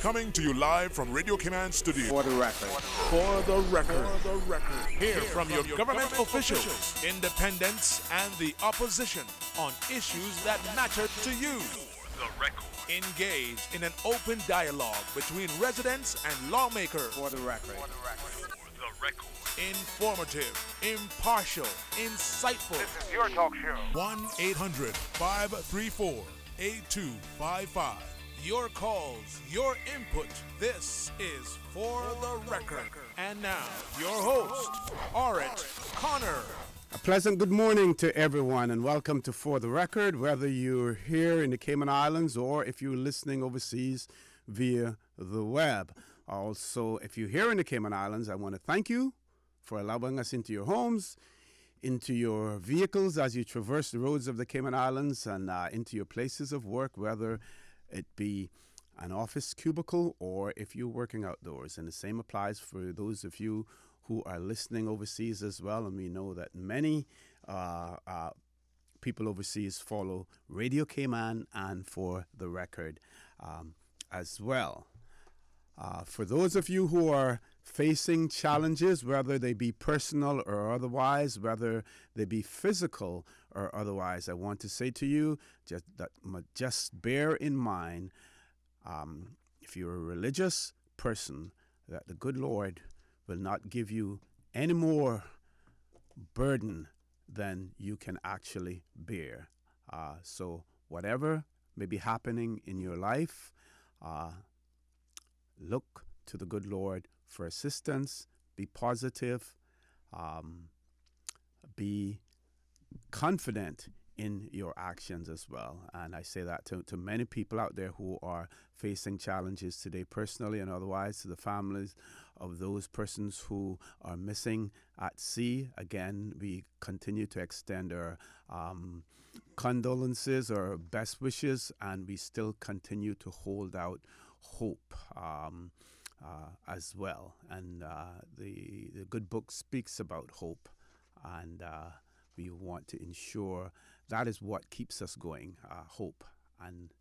Coming to you live from Radio Cayman Studio. For the record. For the record. Hear from your government officials, independents, and the opposition on issues that matter to you. The record. Engage in an open dialogue between residents and lawmakers. For the record. The record. Informative, impartial, insightful. This is your talk show. 1-800-534-8255. Your calls, your input. This is For the Record. And now, your host, Orit Connor. A pleasant good morning to everyone and welcome to For the Record, whether you're here in the Cayman Islands or if you're listening overseas via the web. Also, if you're here in the Cayman Islands, I want to thank you for allowing us into your homes, into your vehicles as you traverse the roads of the Cayman Islands and into your places of work, whether it be an office cubicle or if you're working outdoors. And the same applies for those of you who are listening overseas as well. And we know that many people overseas follow Radio Cayman and For the Record as well. For those of you who are facing challenges, whether they be personal or otherwise, whether they be physical or otherwise, I want to say to you just bear in mind, if you're a religious person, that the good Lord will not give you any more burden than you can actually bear. So whatever may be happening in your life, look to the good Lord for assistance. Be positive. Be confident in your actions as well. And I say that to many people out there who are facing challenges today, personally and otherwise, to the families of those persons who are missing at sea. Again, we continue to extend our condolences or best wishes, and we still continue to hold out hope as well. And the good book speaks about hope, and we want to ensure that is what keeps us going, hope. And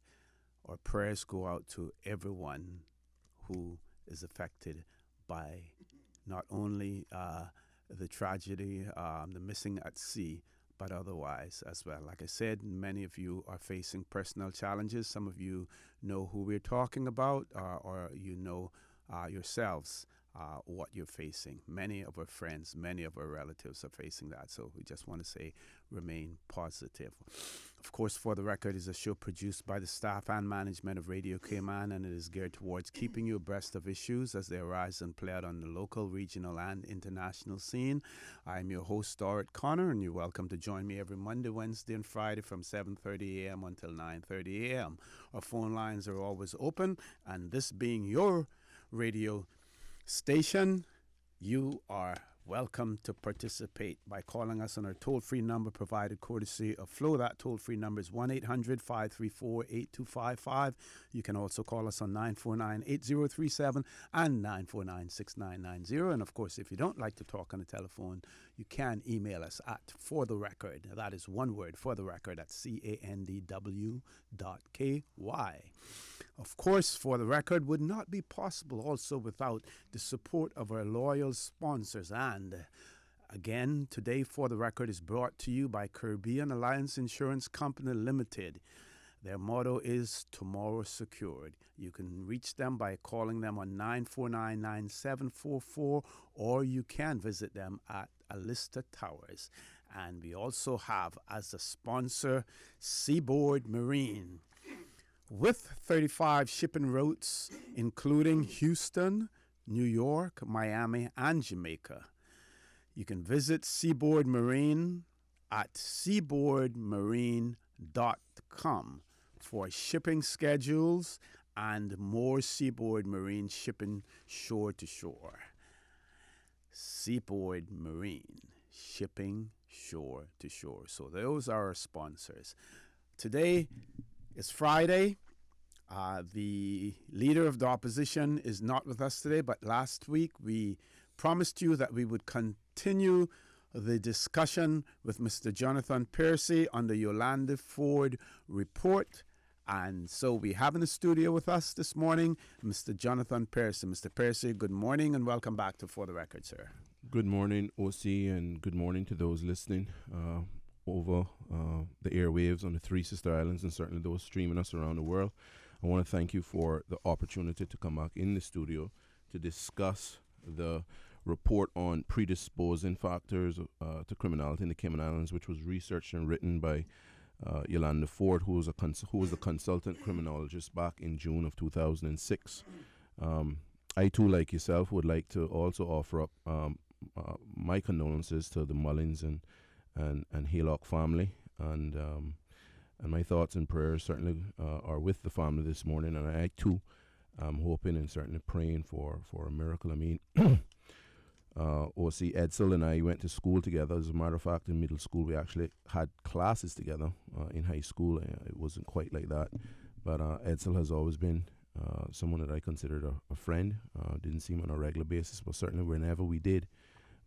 our prayers go out to everyone who is affected by not only the tragedy, the missing at sea, but otherwise as well. Like I said, many of you are facing personal challenges. Some of you know who we're talking about, or you know yourselves what you're facing. Many of our friends, many of our relatives are facing that. So we just want to say, remain positive. Of course, For the Record is a show produced by the staff and management of Radio Cayman, and it is geared towards keeping you abreast of issues as they arise and play out on the local, regional, and international scene. I'm your host, Orit Connor, and you're welcome to join me every Monday, Wednesday, and Friday from 7:30 a.m. until 9:30 a.m. Our phone lines are always open, and this being your radio station, you are welcome to participate by calling us on our toll-free number provided courtesy of Flow. That toll-free number is 1-800-534-8255. You can also call us on 949-8037 and 949-6990. And of course, if you don't like to talk on the telephone, you can email us at For the Record. That is one word, For the Record, at CANDW.KY. Of course, For the Record would not be possible also without the support of our loyal sponsors. And again, today, For the Record is brought to you by Caribbean Alliance Insurance Company Limited. Their motto is Tomorrow Secured. You can reach them by calling them on 949-9744, or you can visit them at Alista Towers. And we also have as a sponsor Seaboard Marine, with 35 shipping routes, including Houston, New York, Miami, and Jamaica. You can visit Seaboard Marine at seaboardmarine.com for shipping schedules and more Seaboard Marine shipping shore to shore. Seaboard Marine shipping shore to shore. So those are our sponsors. Today is Friday. The leader of the opposition is not with us today, but last week we promised you that we would continue the discussion with Mr. Jonathan Piercy on the Yolanda Ford report, And so we have in the studio with us this morning Mr. Jonathan Pearson. Mr. Pearson, good morning and welcome back to For the Record, sir. Good morning, OC, and good morning to those listening over the airwaves on the Three Sister Islands and certainly those streaming us around the world. I want to thank you for the opportunity to come back in the studio to discuss the report on predisposing factors to criminality in the Cayman Islands, which was researched and written by Yolanda Ford, who was a consultant criminologist back in June of 2006. I too, like yourself, would like to also offer up my condolences to the Mullins and Haylock family, and my thoughts and prayers certainly are with the family this morning. And I too am hoping and certainly praying for a miracle. I mean, O.C. Edsel and I went to school together. As a matter of fact, in middle school, we actually had classes together. In high school, it wasn't quite like that. But Edsel has always been someone that I considered a friend. Didn't see him on a regular basis, but certainly whenever we did,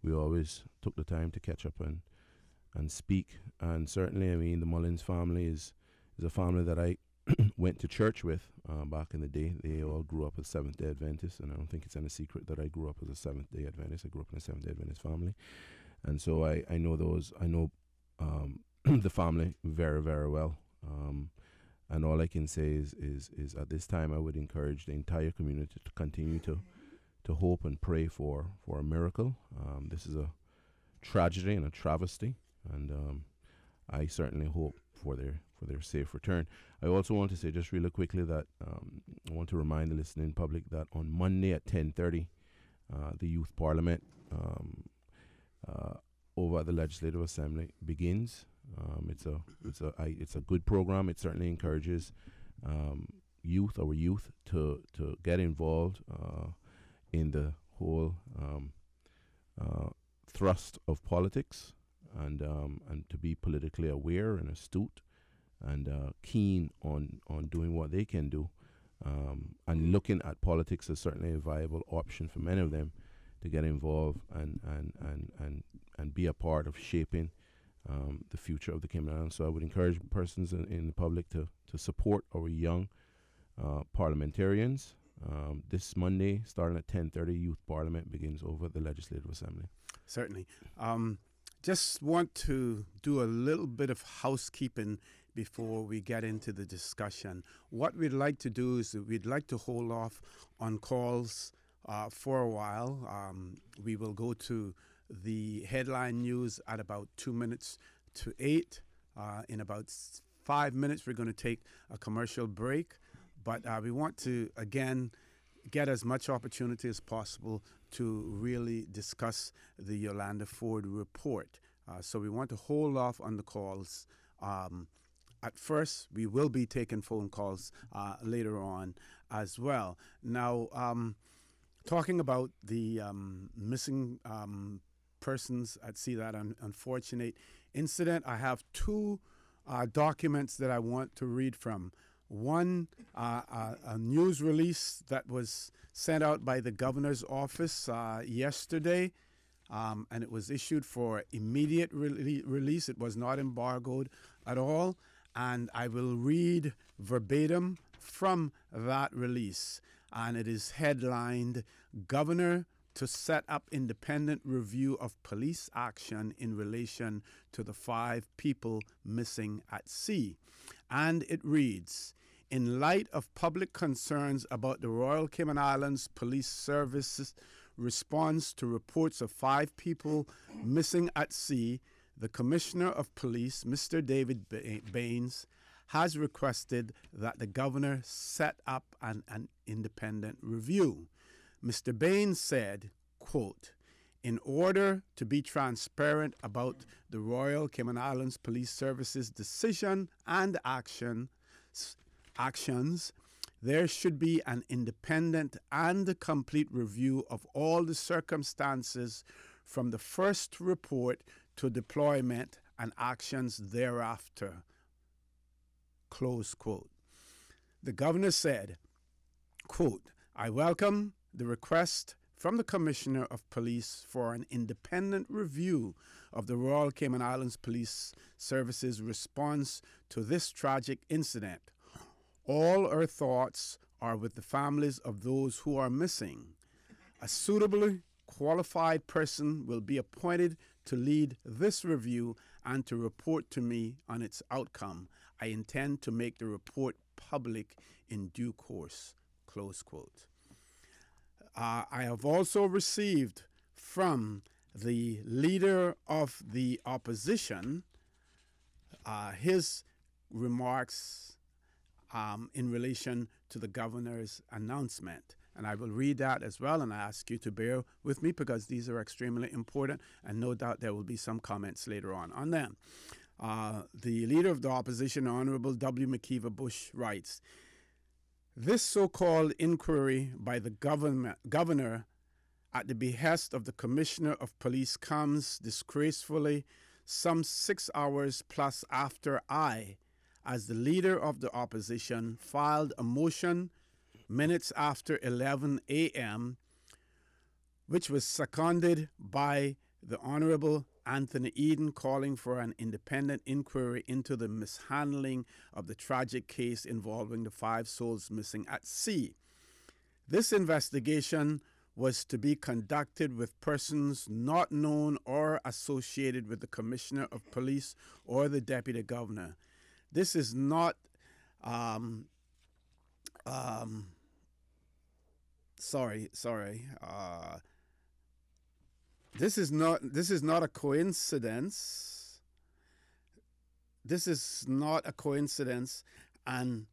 we always took the time to catch up and speak. And certainly, I mean, the Mullins family is a family that I went to church with back in the day. They all grew up as Seventh-day Adventists, and I don't think it's any secret that I grew up as a Seventh-day Adventist. I grew up in a Seventh-day Adventist family, and so I know the family very, very well. And all I can say is at this time I would encourage the entire community to continue to hope and pray for a miracle. This is a tragedy and a travesty, and I certainly hope for their safe return. I also want to say just really quickly that I want to remind the listening public that on Monday at 10:30, the Youth Parliament over at the Legislative Assembly begins. It's a good program. It certainly encourages our youth to get involved in the whole thrust of politics, and to be politically aware and astute and keen on doing what they can do, and looking at politics as certainly a viable option for many of them to get involved and be a part of shaping the future of the Cayman Islands. So I would encourage persons in the public to support our young parliamentarians. This Monday, starting at 10:30, Youth Parliament begins over at the Legislative Assembly. Certainly. Just want to do a little bit of housekeeping before we get into the discussion. What we'd like to do is we'd like to hold off on calls for a while. We will go to the headline news at about 2 minutes to 8. In about 5 minutes, we're going to take a commercial break. But we want to, again, get as much opportunity as possible to really discuss the Yolanda Ford report. So we want to hold off on the calls. At first, we will be taking phone calls later on as well. Now, talking about the missing persons at sea, that unfortunate incident, I have two documents that I want to read from. One, a news release that was sent out by the governor's office yesterday, and it was issued for immediate release. It was not embargoed at all, and I will read verbatim from that release, and it is headlined, "Governor to set up independent review of police action in relation to the 5 people missing at sea." And it reads, "In light of public concerns about the Royal Cayman Islands Police Service's response to reports of 5 people missing at sea, the Commissioner of Police, Mr. David Baines, has requested that the governor set up an independent review. Mr. Baines said, quote, "In order to be transparent about the Royal Cayman Islands Police Service's decision and actions, there should be an independent and complete review of all the circumstances from the first report to deployment and actions thereafter." Close quote. The governor said, quote, "I welcome the request from the Commissioner of Police for an independent review of the Royal Cayman Islands Police Service's response to this tragic incident. All our thoughts are with the families of those who are missing. A suitably qualified person will be appointed to lead this review and to report to me on its outcome. I intend to make the report public in due course." Close quote. I have also received from the leader of the opposition his remarks in relation to the governor's announcement. And I will read that as well, and I ask you to bear with me because these are extremely important, and no doubt there will be some comments later on them. The leader of the opposition, Honorable W. McKeever Bush, writes, "This so-called inquiry by the governor at the behest of the Commissioner of Police comes disgracefully some 6 hours plus after I, as the leader of the opposition, filed a motion minutes after 11 a.m., which was seconded by the Honorable Anthony Eden, calling for an independent inquiry into the mishandling of the tragic case involving the 5 souls missing at sea. This investigation was to be conducted with persons not known or associated with the Commissioner of Police or the Deputy Governor. This is not This is not a coincidence. This is not a coincidence, and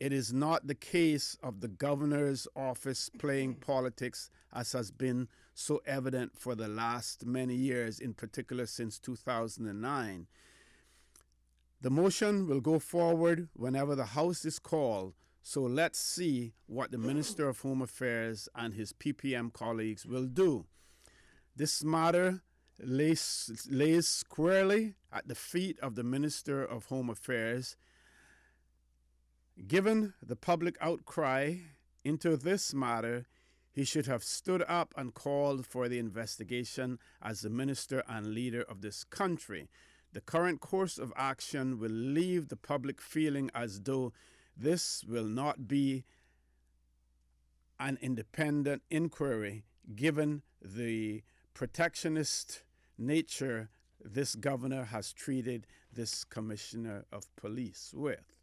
it is not the case of the governor's office playing politics, as has been so evident for the last many years, in particular since 2009. The motion will go forward whenever the House is called, so let's see what the Minister of Home Affairs and his PPM colleagues will do. This matter lays squarely at the feet of the Minister of Home Affairs. Given the public outcry into this matter, he should have stood up and called for the investigation as the minister and leader of this country. The current course of action will leave the public feeling as though this will not be an independent inquiry, given the protectionist nature this governor has treated this commissioner of police with.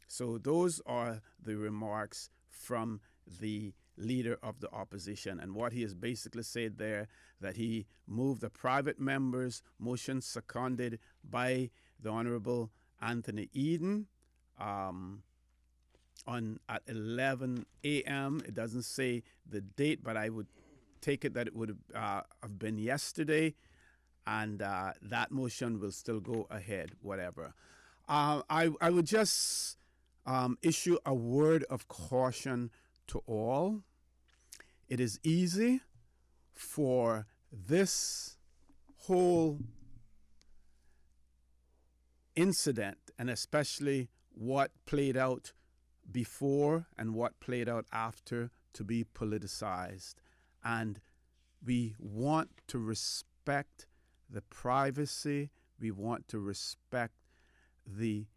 So those are the remarks from the leader of the opposition. And what he has basically said there, that he moved the private member's motion seconded by the Honorable Anthony Eden at 11 a.m. It doesn't say the date, but I would take it that it would have been yesterday, and that motion will still go ahead, whatever. I would just issue a word of caution to all. It is easy for this whole incident, and especially what played out before and what played out after, to be politicized. And we want to respect the privacy. We want to respect the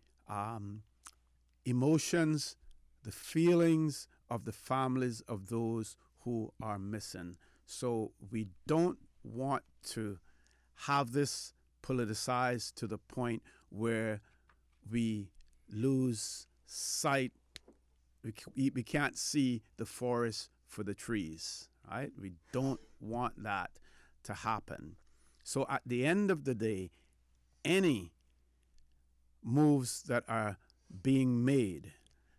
emotions, the feelings of the families of those who are missing. So we don't want to have this politicized to the point where we lose sight. We can't see the forest for the trees, right? We don't want that to happen. So at the end of the day, any moves that are being made,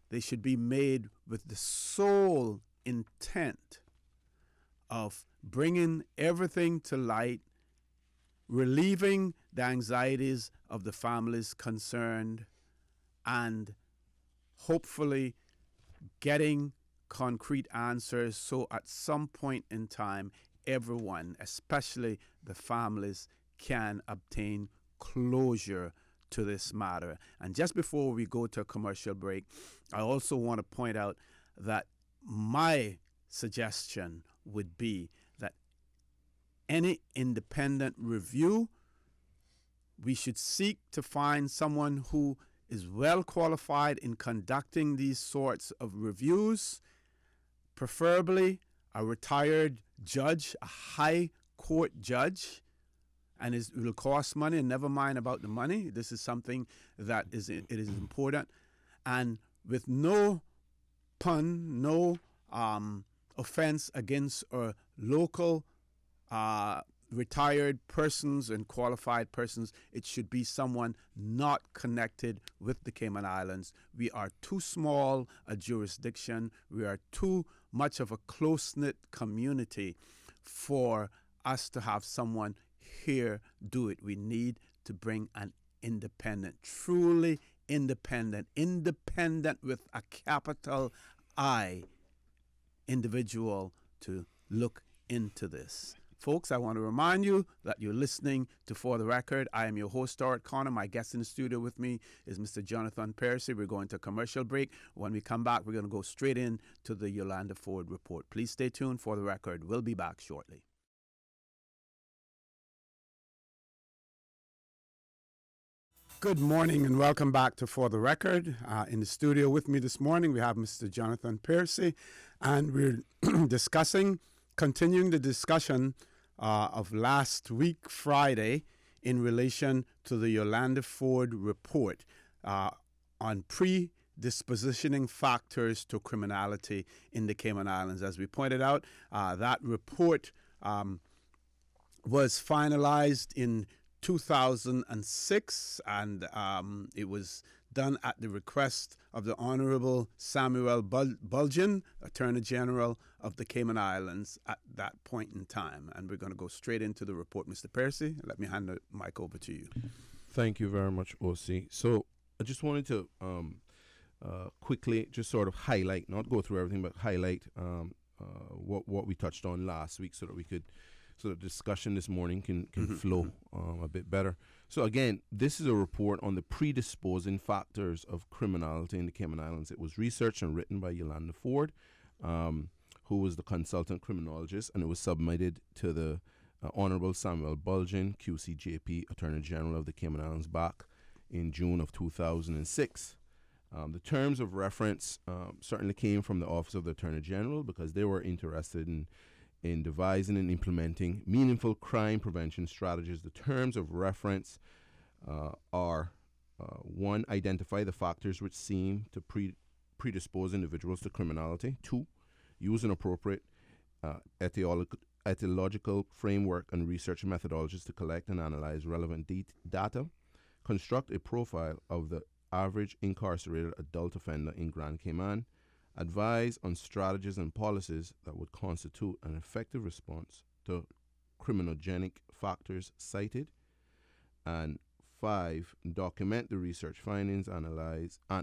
they should be made with the sole intent of bringing everything to light, relieving the anxieties of the families concerned, and hopefully getting concrete answers so at some point in time, everyone, especially the families, can obtain closure to this matter. And just before we go to a commercial break, I also want to point out that my suggestion would be that any independent review, we should seek to find someone who is well qualified in conducting these sorts of reviews, preferably a retired judge, a high court judge, and it will cost money, and never mind about the money. This is something that it is important, and with no pun, no offense against local retired persons and qualified persons, it should be someone not connected with the Cayman Islands. We are too small a jurisdiction. We are too much of a close-knit community for us to have someone here do it. We need to bring an independent, truly independent with a capital I individual to look into this. Folks, I want to remind you that you're listening to For the Record. I am your host, Stuart Connor. My guest in the studio with me is Mr. Jonathan Percy. We're going to a commercial break. When we come back, we're going to go straight in to the Yolanda Ford report. Please stay tuned. For the Record, we'll be back shortly. Good morning and welcome back to For the Record. In the studio with me this morning, we have Mr. Jonathan Percy, and we're continuing the discussion of last week, Friday, in relation to the Yolanda Ford report on predispositioning factors to criminality in the Cayman Islands. As we pointed out, that report was finalized in 2006, and it was done at the request of the Honorable Samuel Bulgin, Attorney General of the Cayman Islands at that point in time. And we're going to go straight into the report. Mr. Percy, let me hand the mic over to you. Thank you very much, O.C. So I just wanted to quickly just sort of highlight, not go through everything, but highlight what we touched on last week so that we could, so the discussion this morning can flow a bit better. So again, this is a report on the predisposing factors of criminality in the Cayman Islands. It was researched and written by Yolanda Ford, who was the consultant criminologist, and it was submitted to the Honorable Samuel Bulgin, QCJP, Attorney General of the Cayman Islands, back in June of 2006. The terms of reference certainly came from the Office of the Attorney General because they were interested in devising and implementing meaningful crime prevention strategies. The terms of reference are, one, identify the factors which seem to predispose individuals to criminality. Two, use an appropriate etiological framework and research methodologies to collect and analyze relevant data. Construct a profile of the average incarcerated adult offender in Grand Cayman. Advise on strategies and policies that would constitute an effective response to criminogenic factors cited. And 5, document the research findings,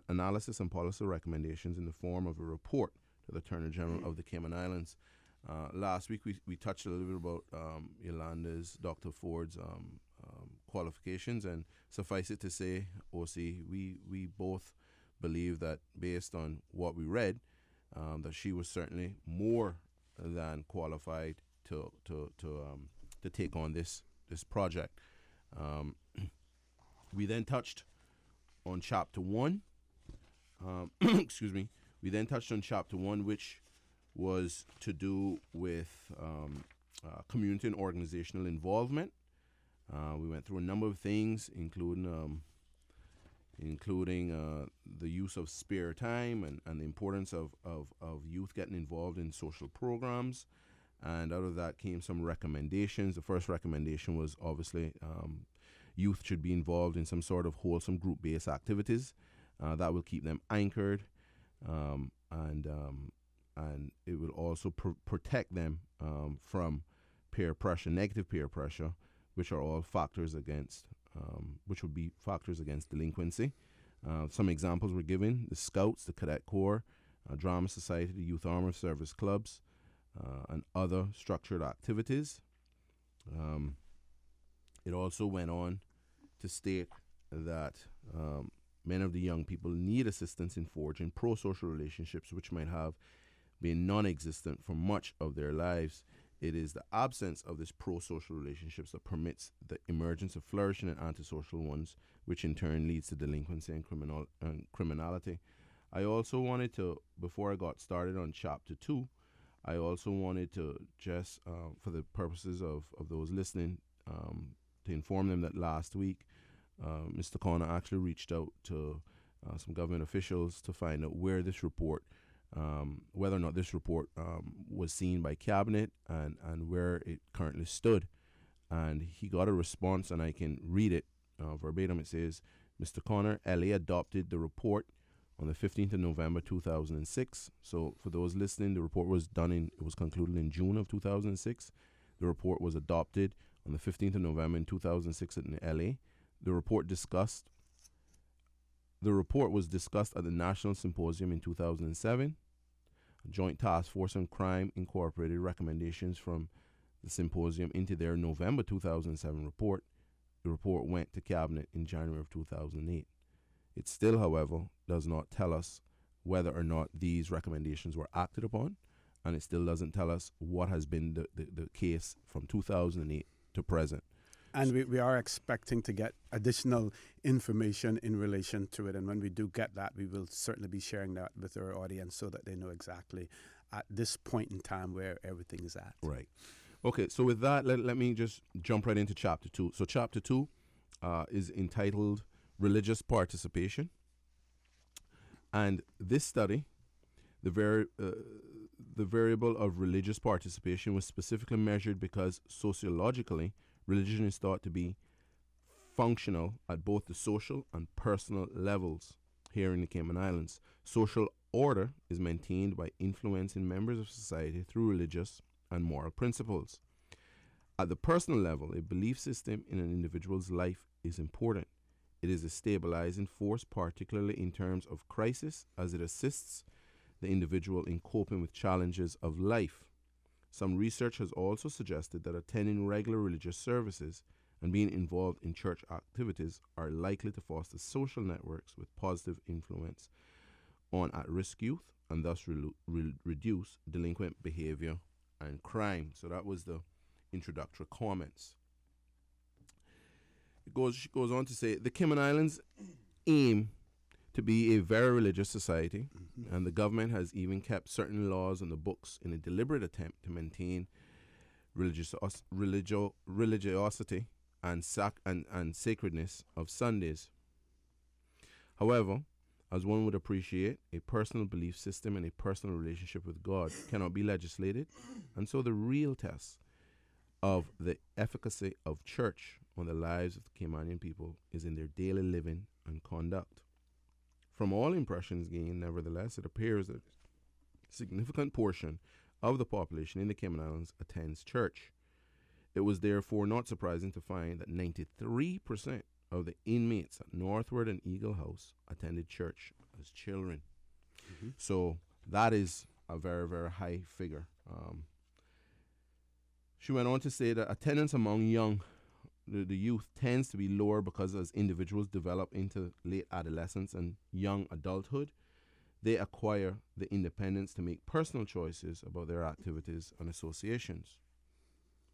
analysis and policy recommendations in the form of a report to the Attorney General of the Cayman Islands. Last week we touched a little bit about Yolanda's, Dr. Ford's qualifications, and suffice it to say, O.C., we both believe that based on what we read, that she was certainly more than qualified to take on this project. We then touched on Chapter 1. Excuse me. We then touched on Chapter 1, which was to do with community and organizational involvement. We went through a number of things, including the use of spare time and the importance of youth getting involved in social programs. And out of that came some recommendations. The first recommendation was obviously youth should be involved in some sort of wholesome group-based activities that will keep them anchored, and it will also protect them from peer pressure, negative peer pressure, which are all factors against, which would be factors against delinquency. Some examples were given: the Scouts, the Cadet Corps, Drama Society, the Youth Armor Service Clubs, and other structured activities. It also went on to state that many of the young people need assistance in forging pro-social relationships which might have been non-existent for much of their lives. It is the absence of this pro-social relationships that permits the emergence of flourishing and antisocial ones, which in turn leads to delinquency and criminality. I also wanted to, before I got started on chapter 2, I also wanted to just, for the purposes of those listening, to inform them that last week, Mr. Connor actually reached out to some government officials to find out where this report, whether or not this report was seen by Cabinet and where it currently stood. And he got a response, and I can read it verbatim. It says, Mr. Connor, LA adopted the report on the 15th of November 2006. So for those listening, the report was it was concluded in June of 2006. The report was adopted on the 15th of November in 2006 in LA. The report was discussed at the National Symposium in 2007. A Joint Task Force on Crime incorporated recommendations from the symposium into their November 2007 report. The report went to Cabinet in January of 2008. It still, however, does not tell us whether or not these recommendations were acted upon, and it still doesn't tell us what has been the case from 2008 to present. And we are expecting to get additional information in relation to it. And when we do get that, we will certainly be sharing that with our audience so that they know exactly at this point in time where everything is at. Right. Okay, so with that, let me just jump right into chapter 2. So chapter 2 is entitled Religious Participation. And this study, the variable of religious participation was specifically measured because sociologically, religion is thought to be functional at both the social and personal levels here in the Cayman Islands. Social order is maintained by influencing members of society through religious and moral principles. At the personal level, a belief system in an individual's life is important. It is a stabilizing force, particularly in terms of crisis, as it assists the individual in coping with challenges of life. Some research has also suggested that attending regular religious services and being involved in church activities are likely to foster social networks with positive influence on at-risk youth and thus reduce delinquent behavior and crime. So that was the introductory comments. It goes on to say, the Cayman Islands aim to be a very religious society, and the government has even kept certain laws on the books in a deliberate attempt to maintain religiosity and sacredness of Sundays. However, as one would appreciate, a personal belief system and a personal relationship with God cannot be legislated, and so the real test of the efficacy of church on the lives of the Caymanian people is in their daily living and conduct. From all impressions gained, nevertheless, it appears that a significant portion of the population in the Cayman Islands attends church. It was therefore not surprising to find that 93% of the inmates at Northward and Eagle House attended church as children. So that is a very, very high figure. She went on to say that attendance among the youth tends to be lower because as individuals develop into late adolescence and young adulthood, they acquire the independence to make personal choices about their activities and associations.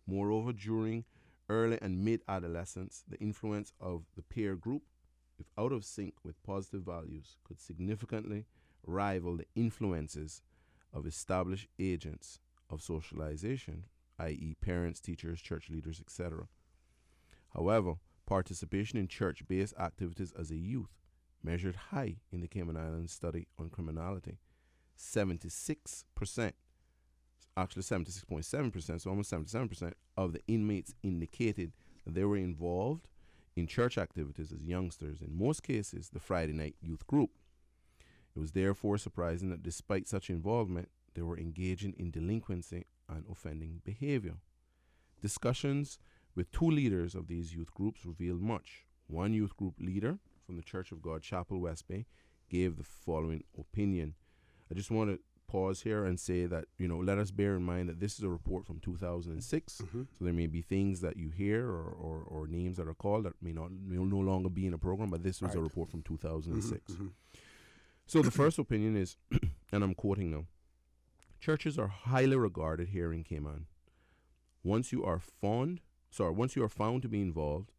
Moreover, during early and mid-adolescence, the influence of the peer group, if out of sync with positive values, could significantly rival the influences of established agents of socialization, i.e. parents, teachers, church leaders, etc. However, participation in church-based activities as a youth measured high in the Cayman Islands study on criminality. 76%, actually 76.7%, so almost 77% of the inmates indicated that they were involved in church activities as youngsters, in most cases the Friday night youth group. It was therefore surprising that despite such involvement, they were engaging in delinquency and offending behavior. Discussions with two leaders of these youth groups revealed much. One youth group leader from the Church of God Chapel, West Bay, gave the following opinion. I just want to pause here and say that, let us bear in mind that this is a report from 2006. So there may be things that you hear or names that are called that may no longer be in a program, but this was a report from 2006. So the first opinion is, and I'm quoting now, churches are highly regarded here in Cayman. Once you are found to be involved,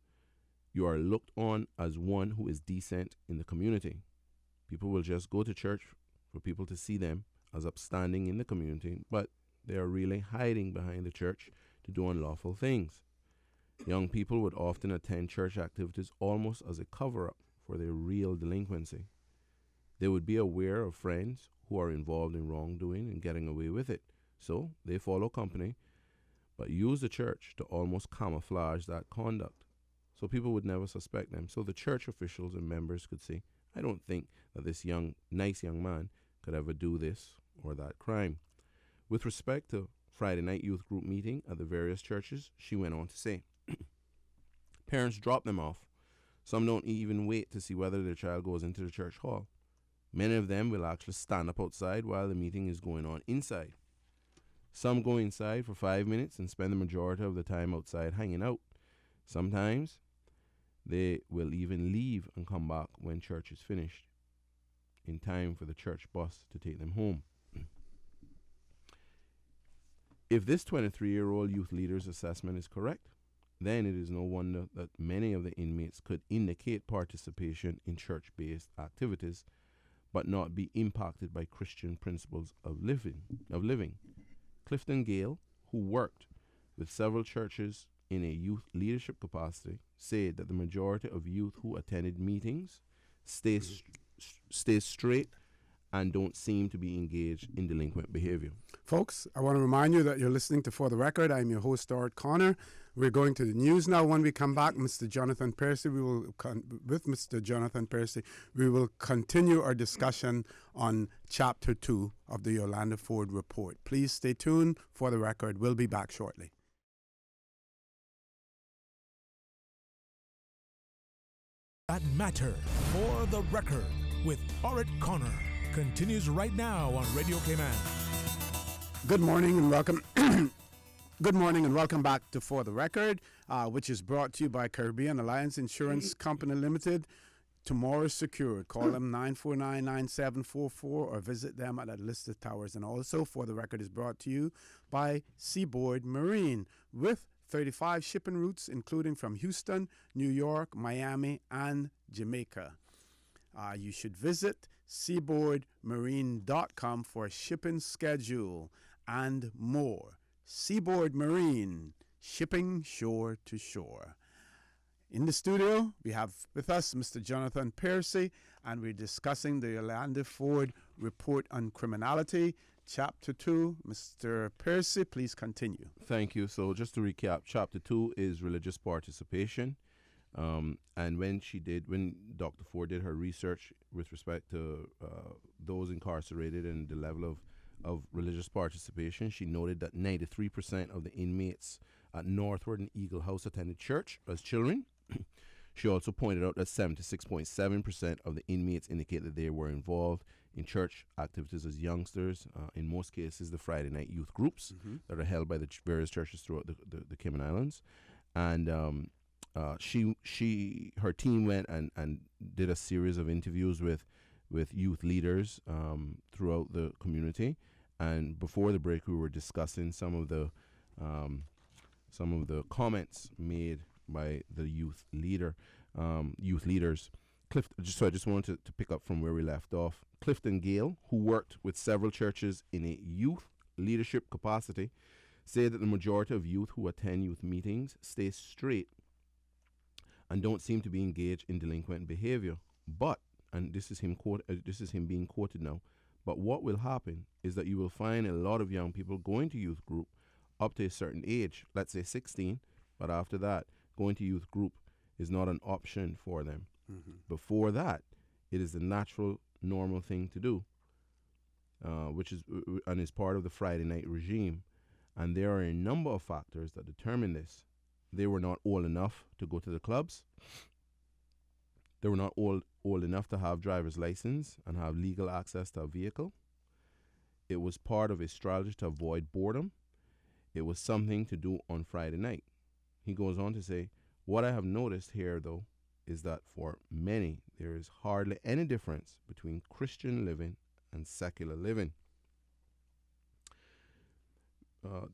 you are looked on as one who is decent in the community. People will just go to church for people to see them as upstanding in the community, but they are really hiding behind the church to do unlawful things. Young people would often attend church activities almost as a cover-up for their real delinquency. They would be aware of friends who are involved in wrongdoing and getting away with it, so they follow company, but use the church to almost camouflage that conduct, so people would never suspect them. So the church officials and members could say, I don't think that this nice young man could ever do this or that crime. With respect to Friday night youth group meeting at the various churches, she went on to say, parents drop them off. Some don't even wait to see whether their child goes into the church hall. Many of them will actually stand up outside while the meeting is going on inside. Some go inside for 5 minutes and spend the majority of the time outside hanging out. Sometimes they will even leave and come back when church is finished, in time for the church bus to take them home. If this 23-year-old youth leader's assessment is correct, then it is no wonder that many of the inmates could indicate participation in church-based activities, but not be impacted by Christian principles of living. Clifton Gale, who worked with several churches in a youth leadership capacity, said that the majority of youth who attended meetings stay straight and don't seem to be engaged in delinquent behavior. Folks, I want to remind you that you're listening to For the Record. I'm your host, Stuart Connor. We're going to the news now. When we come back, Mr. Jonathan Percy, with Mr. Jonathan Percy, we will continue our discussion on Chapter 2 of the Yolanda Ford Report. Please stay tuned. For the Record, we'll be back shortly. That matter. For the Record with Orit Connor continues right now on Radio Cayman. Good morning and welcome. Good morning and welcome back to For the Record, which is brought to you by Caribbean Alliance Insurance Company Limited. Tomorrow is secured. Call them 949-9744 or visit them at listed towers. And also, For the Record is brought to you by Seaboard Marine with 35 shipping routes, including from Houston, New York, Miami, and Jamaica. You should visit seaboardmarine.com for a shipping schedule and more. Seaboard Marine, shipping shore to shore. In the studio, we have with us Mr. Jonathan Percy, and we're discussing the Yolanda Ford Report on Criminality, Chapter 2. Mr. Percy, please continue. Thank you. So just to recap, Chapter 2 is religious participation. And when Dr. Ford did her research with respect to those incarcerated and the level of religious participation, she noted that 93% of the inmates at Northward and Eagle House attended church as children. She also pointed out that 76.7% of the inmates indicate that they were involved in church activities as youngsters, in most cases the Friday night youth groups that are held by the various churches throughout the Cayman Islands. And her team went and did a series of interviews with youth leaders throughout the community. And before the break, we were discussing some of the comments made by the youth leaders. So I just wanted to pick up from where we left off. Clifton Gale, who worked with several churches in a youth leadership capacity, said that the majority of youth who attend youth meetings stay straight and don't seem to be engaged in delinquent behavior. But, and this is him being quoted now, but what will happen is that you will find a lot of young people going to youth group up to a certain age, let's say 16, but after that, going to youth group is not an option for them. Before that, it is the natural, normal thing to do, which is part of the Friday night regime. And there are a number of factors that determine this. They were not old enough to go to the clubs. They were not old enough to have driver's license and have legal access to a vehicle. It was part of a strategy to avoid boredom. It was something to do on Friday night. He goes on to say, what I have noticed here, though, is that for many, there is hardly any difference between Christian living and secular living.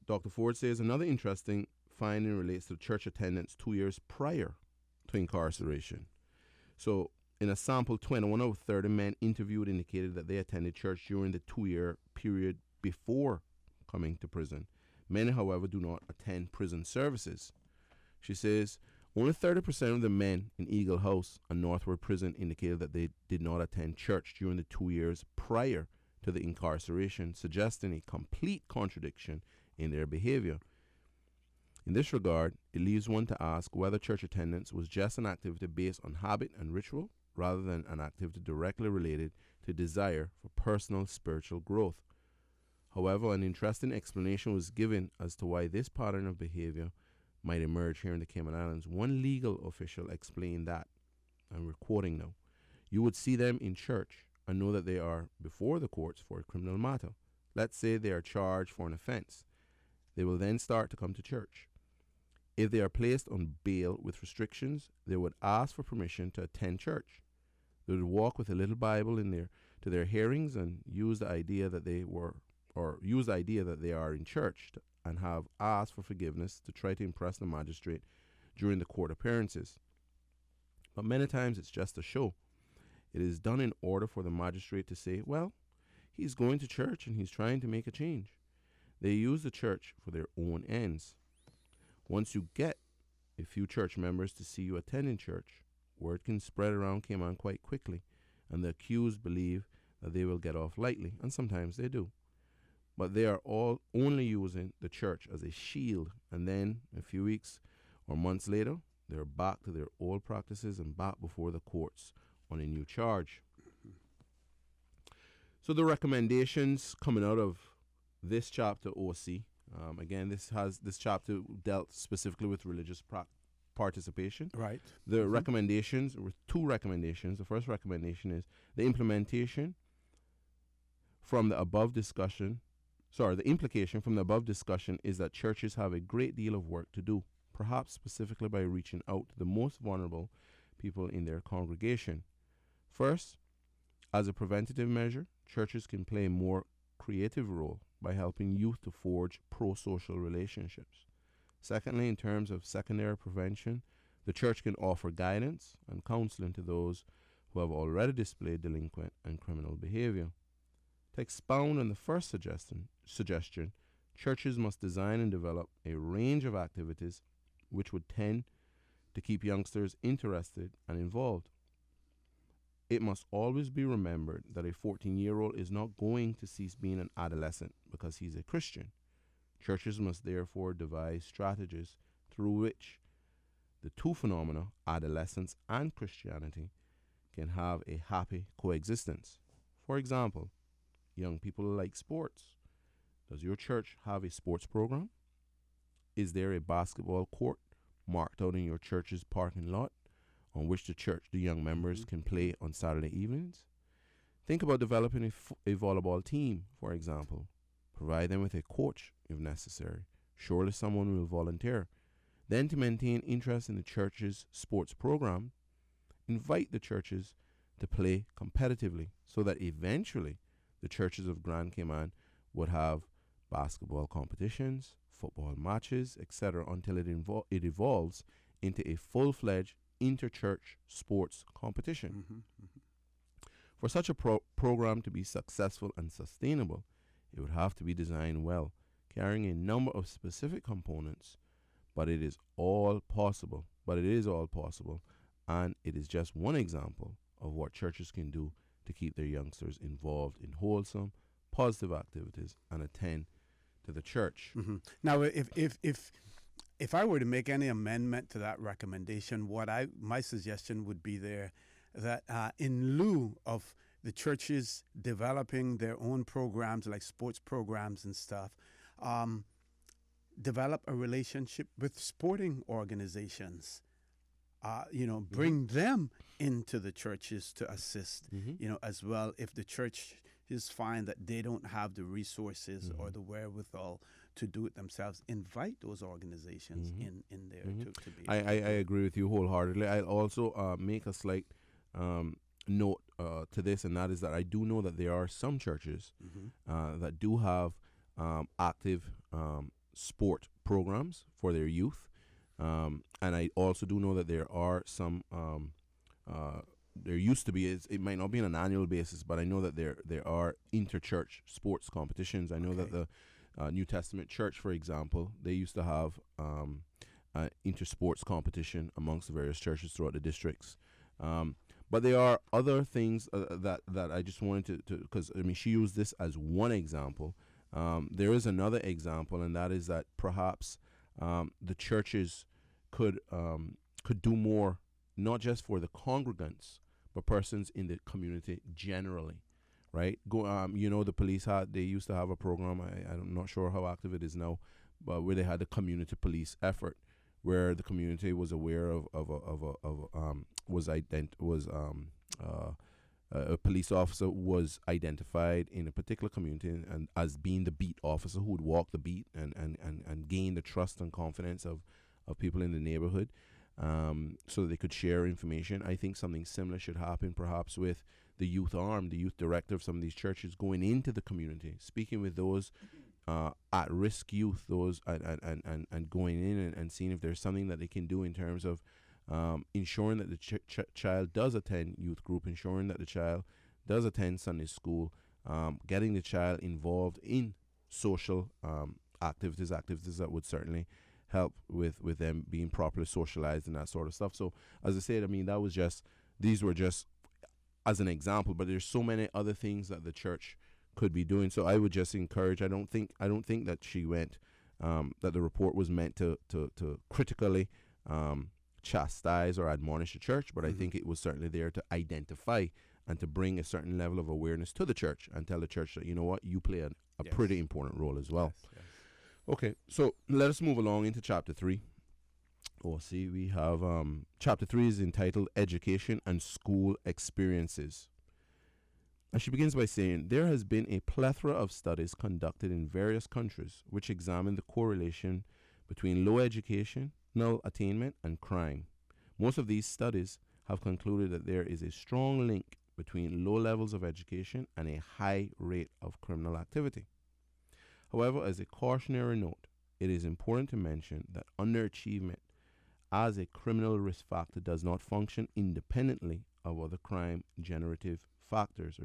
Dr. Ford says another interesting finding relates to church attendance 2 years prior to incarceration. So, in a sample, 21 out of 30 men interviewed indicated that they attended church during the 2-year period before coming to prison. Many, however, do not attend prison services. She says only 30% of the men in Eagle House and Northward Prison indicated that they did not attend church during the 2 years prior to the incarceration, suggesting a complete contradiction in their behavior. In this regard, it leaves one to ask whether church attendance was just an activity based on habit and ritual, rather than an activity directly related to desire for personal spiritual growth. However, an interesting explanation was given as to why this pattern of behavior might emerge here in the Cayman Islands. One legal official explained that, and we're quoting now, "You would see them in church and know that they are before the courts for a criminal matter. Let's say they are charged for an offense. They will then start to come to church. If they are placed on bail with restrictions, they would ask for permission to attend church. They would walk with a little Bible to their hearings and use the idea that they are in church and have asked for forgiveness to try to impress the magistrate during the court appearances. But many times it's just a show. It is done in order for the magistrate to say, well, he's going to church and he's trying to make a change. They use the church for their own ends. Once you get a few church members to see you attending church, word can spread around Cayman quite quickly, and the accused believe that they will get off lightly, and sometimes they do. But they are all only using the church as a shield, and then a few weeks or months later, they're back to their old practices and back before the courts on a new charge." So the recommendations coming out of this chapter, OC, again, this chapter dealt specifically with religious participation. Right. The recommendations were 2 recommendations. The first recommendation is the implication from the above discussion is that churches have a great deal of work to do, perhaps specifically by reaching out to the most vulnerable people in their congregation. First, as a preventative measure, churches can play a more creative role by helping youth to forge pro-social relationships. Secondly, in terms of secondary prevention, the church can offer guidance and counseling to those who have already displayed delinquent and criminal behavior. To expound on the first suggestion, churches must design and develop a range of activities which would tend to keep youngsters interested and involved. It must always be remembered that a 14-year-old is not going to cease being an adolescent because he's a Christian. Churches must therefore devise strategies through which the two phenomena, adolescence and Christianity, can have a happy coexistence. For example, young people like sports. Does your church have a sports program? Is there a basketball court marked out in your church's parking lot on which the young members can play on Saturday evenings? Think about developing a volleyball team, for example. Provide them with a coach if necessary. Surely someone will volunteer. Then, to maintain interest in the church's sports program, invite the churches to play competitively so that eventually the churches of Grand Cayman would have basketball competitions, football matches, etc., until it evolves into a full-fledged inter-church sports competition. For such a program to be successful and sustainable, it would have to be designed well, carrying a number of specific components, but it is all possible, and it is just one example of what churches can do to keep their youngsters involved in wholesome, positive activities and attend to the church. Now, if I were to make any amendment to that recommendation, my suggestion would be there that in lieu of the churches developing their own programs like sports programs and stuff, develop a relationship with sporting organizations. Bring them into the churches to assist, as well. If the church is find that they don't have the resources or the wherewithal to do it themselves, invite those organizations in there to be. I agree with you wholeheartedly. I'll also make a slight note to this, and that is that I do know that there are some churches that do have active sport programs for their youth. And I also do know that there are some, there used to be, it might not be on an annual basis, but I know that there are interchurch sports competitions. I know that the New Testament Church, for example, they used to have intersports competition amongst the various churches throughout the districts. But there are other things that I just wanted to, because I mean, she used this as one example. There is another example, and that is that perhaps the churches could do more, not just for the congregants, but persons in the community generally, right? The police they used to have a program. I'm not sure how active it is now, but where they had the community police effort, where the community was aware a police officer was identified in a particular community and as being the beat officer who would walk the beat and gain the trust and confidence of people in the neighborhood, so that they could share information. I think something similar should happen perhaps with the youth arm, the youth director of some of these churches, going into the community, speaking with those at-risk youth, those and going in and seeing if there's something that they can do in terms of ensuring that the child does attend youth group, ensuring that the child does attend Sunday school, getting the child involved in social activities that would certainly help with them being properly socialized and that sort of stuff. So as I said, I mean, these were just as an example, but there's so many other things that the church could be doing. So I would just encourage, I don't think that she went, that the report was meant to critically chastise or admonish the church, but I think it was certainly there to identify and to bring a certain level of awareness to the church and tell the church that, you know what, you play a Yes. pretty important role as well. Yes. Okay, so let us move along into chapter 3. We have chapter 3 is entitled Education and School Experiences. And she begins by saying, there has been a plethora of studies conducted in various countries which examine the correlation between low educational attainment and crime. Most of these studies have concluded that there is a strong link between low levels of education and a high rate of criminal activity. However, as a cautionary note, it is important to mention that underachievement as a criminal risk factor does not function independently of other crime generative factors.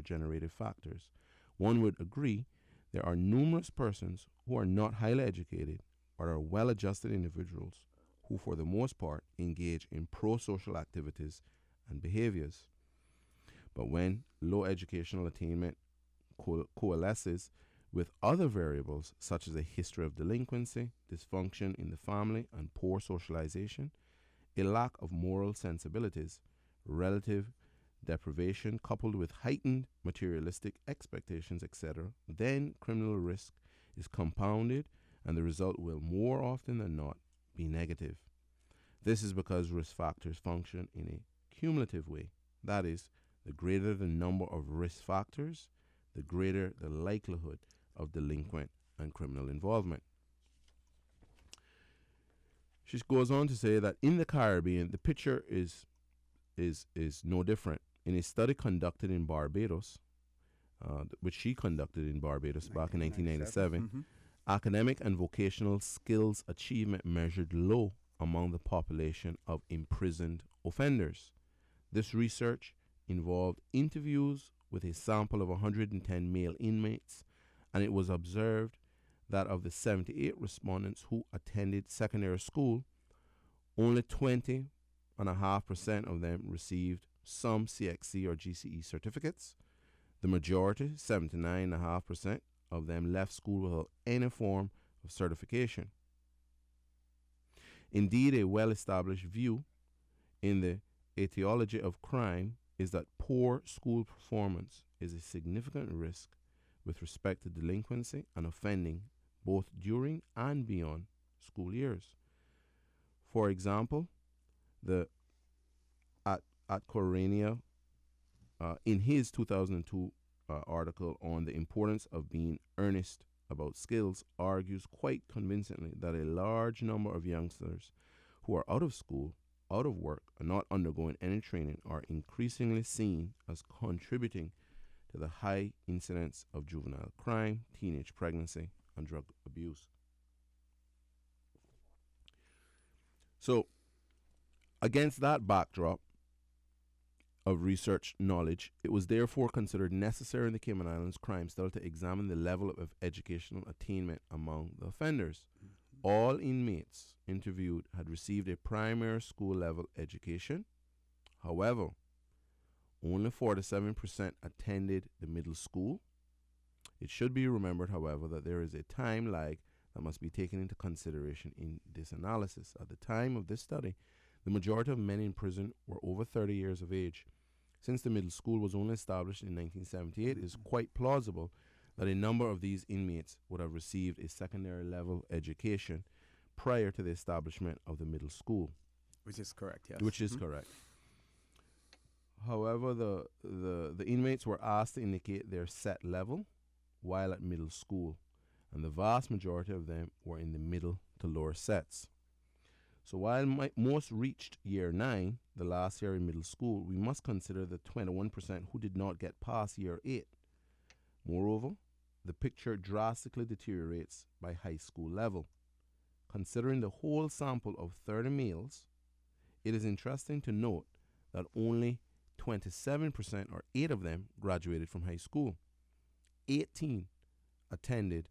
One would agree there are numerous persons who are not highly educated but are well-adjusted individuals who for the most part engage in pro-social activities and behaviors. But when low educational attainment coalesces with other variables such as a history of delinquency, dysfunction in the family, and poor socialization, a lack of moral sensibilities, relative deprivation coupled with heightened materialistic expectations, etc., then criminal risk is compounded and the result will more often than not be negative. This is because risk factors function in a cumulative way. That is, the greater the number of risk factors, the greater the likelihood of delinquent and criminal involvement. She goes on to say that in the Caribbean, the picture is no different. In a study conducted in Barbados, which she conducted in Barbados back in 1997, academic and vocational skills achievement measured low among the population of imprisoned offenders. This research involved interviews with a sample of 110 male inmates, and it was observed that of the 78 respondents who attended secondary school, only 20.5% of them received some CXC or GCE certificates. The majority, 79.5% of them, left school without any form of certification. Indeed, a well-established view in the etiology of crime is that poor school performance is a significant risk with respect to delinquency and offending both during and beyond school years. For example, at Corania, in his 2002 article on the importance of being earnest about skills, argues quite convincingly that a large number of youngsters who are out of school, out of work, and not undergoing any training are increasingly seen as contributing to the high incidence of juvenile crime, teenage pregnancy, and drug abuse. So, against that backdrop of research knowledge, it was therefore considered necessary in the Cayman Islands crime cell to examine the level of educational attainment among the offenders. All inmates interviewed had received a primary school level education. However, only 47% attended the middle school. It should be remembered, however, that there is a time lag that must be taken into consideration in this analysis. At the time of this study, the majority of men in prison were over 30 years of age. Since the middle school was only established in 1978, it is quite plausible that a number of these inmates would have received a secondary level education prior to the establishment of the middle school. Which is correct, yes. Which is correct. However, the inmates were asked to indicate their set level while at middle school, and the vast majority of them were in the middle to lower sets. So while most reached year 9, the last year in middle school, we must consider the 21% who did not get past year 8. Moreover, the picture drastically deteriorates by high school level. Considering the whole sample of 30 males, it is interesting to note that only 27%, or 8 of them, graduated from high school. 18 attended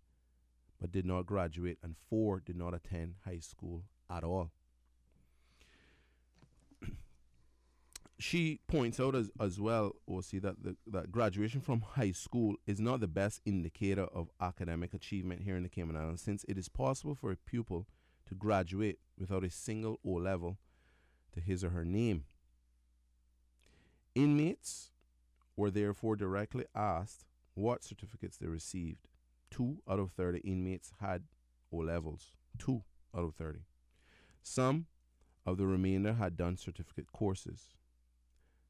but did not graduate, and 4 did not attend high school at all. She points out as well, OC, that graduation from high school is not the best indicator of academic achievement here in the Cayman Islands, since it is possible for a pupil to graduate without a single O level to his or her name. Inmates were therefore directly asked what certificates they received. 2 out of 30 inmates had O levels. 2 out of 30. Some of the remainder had done certificate courses.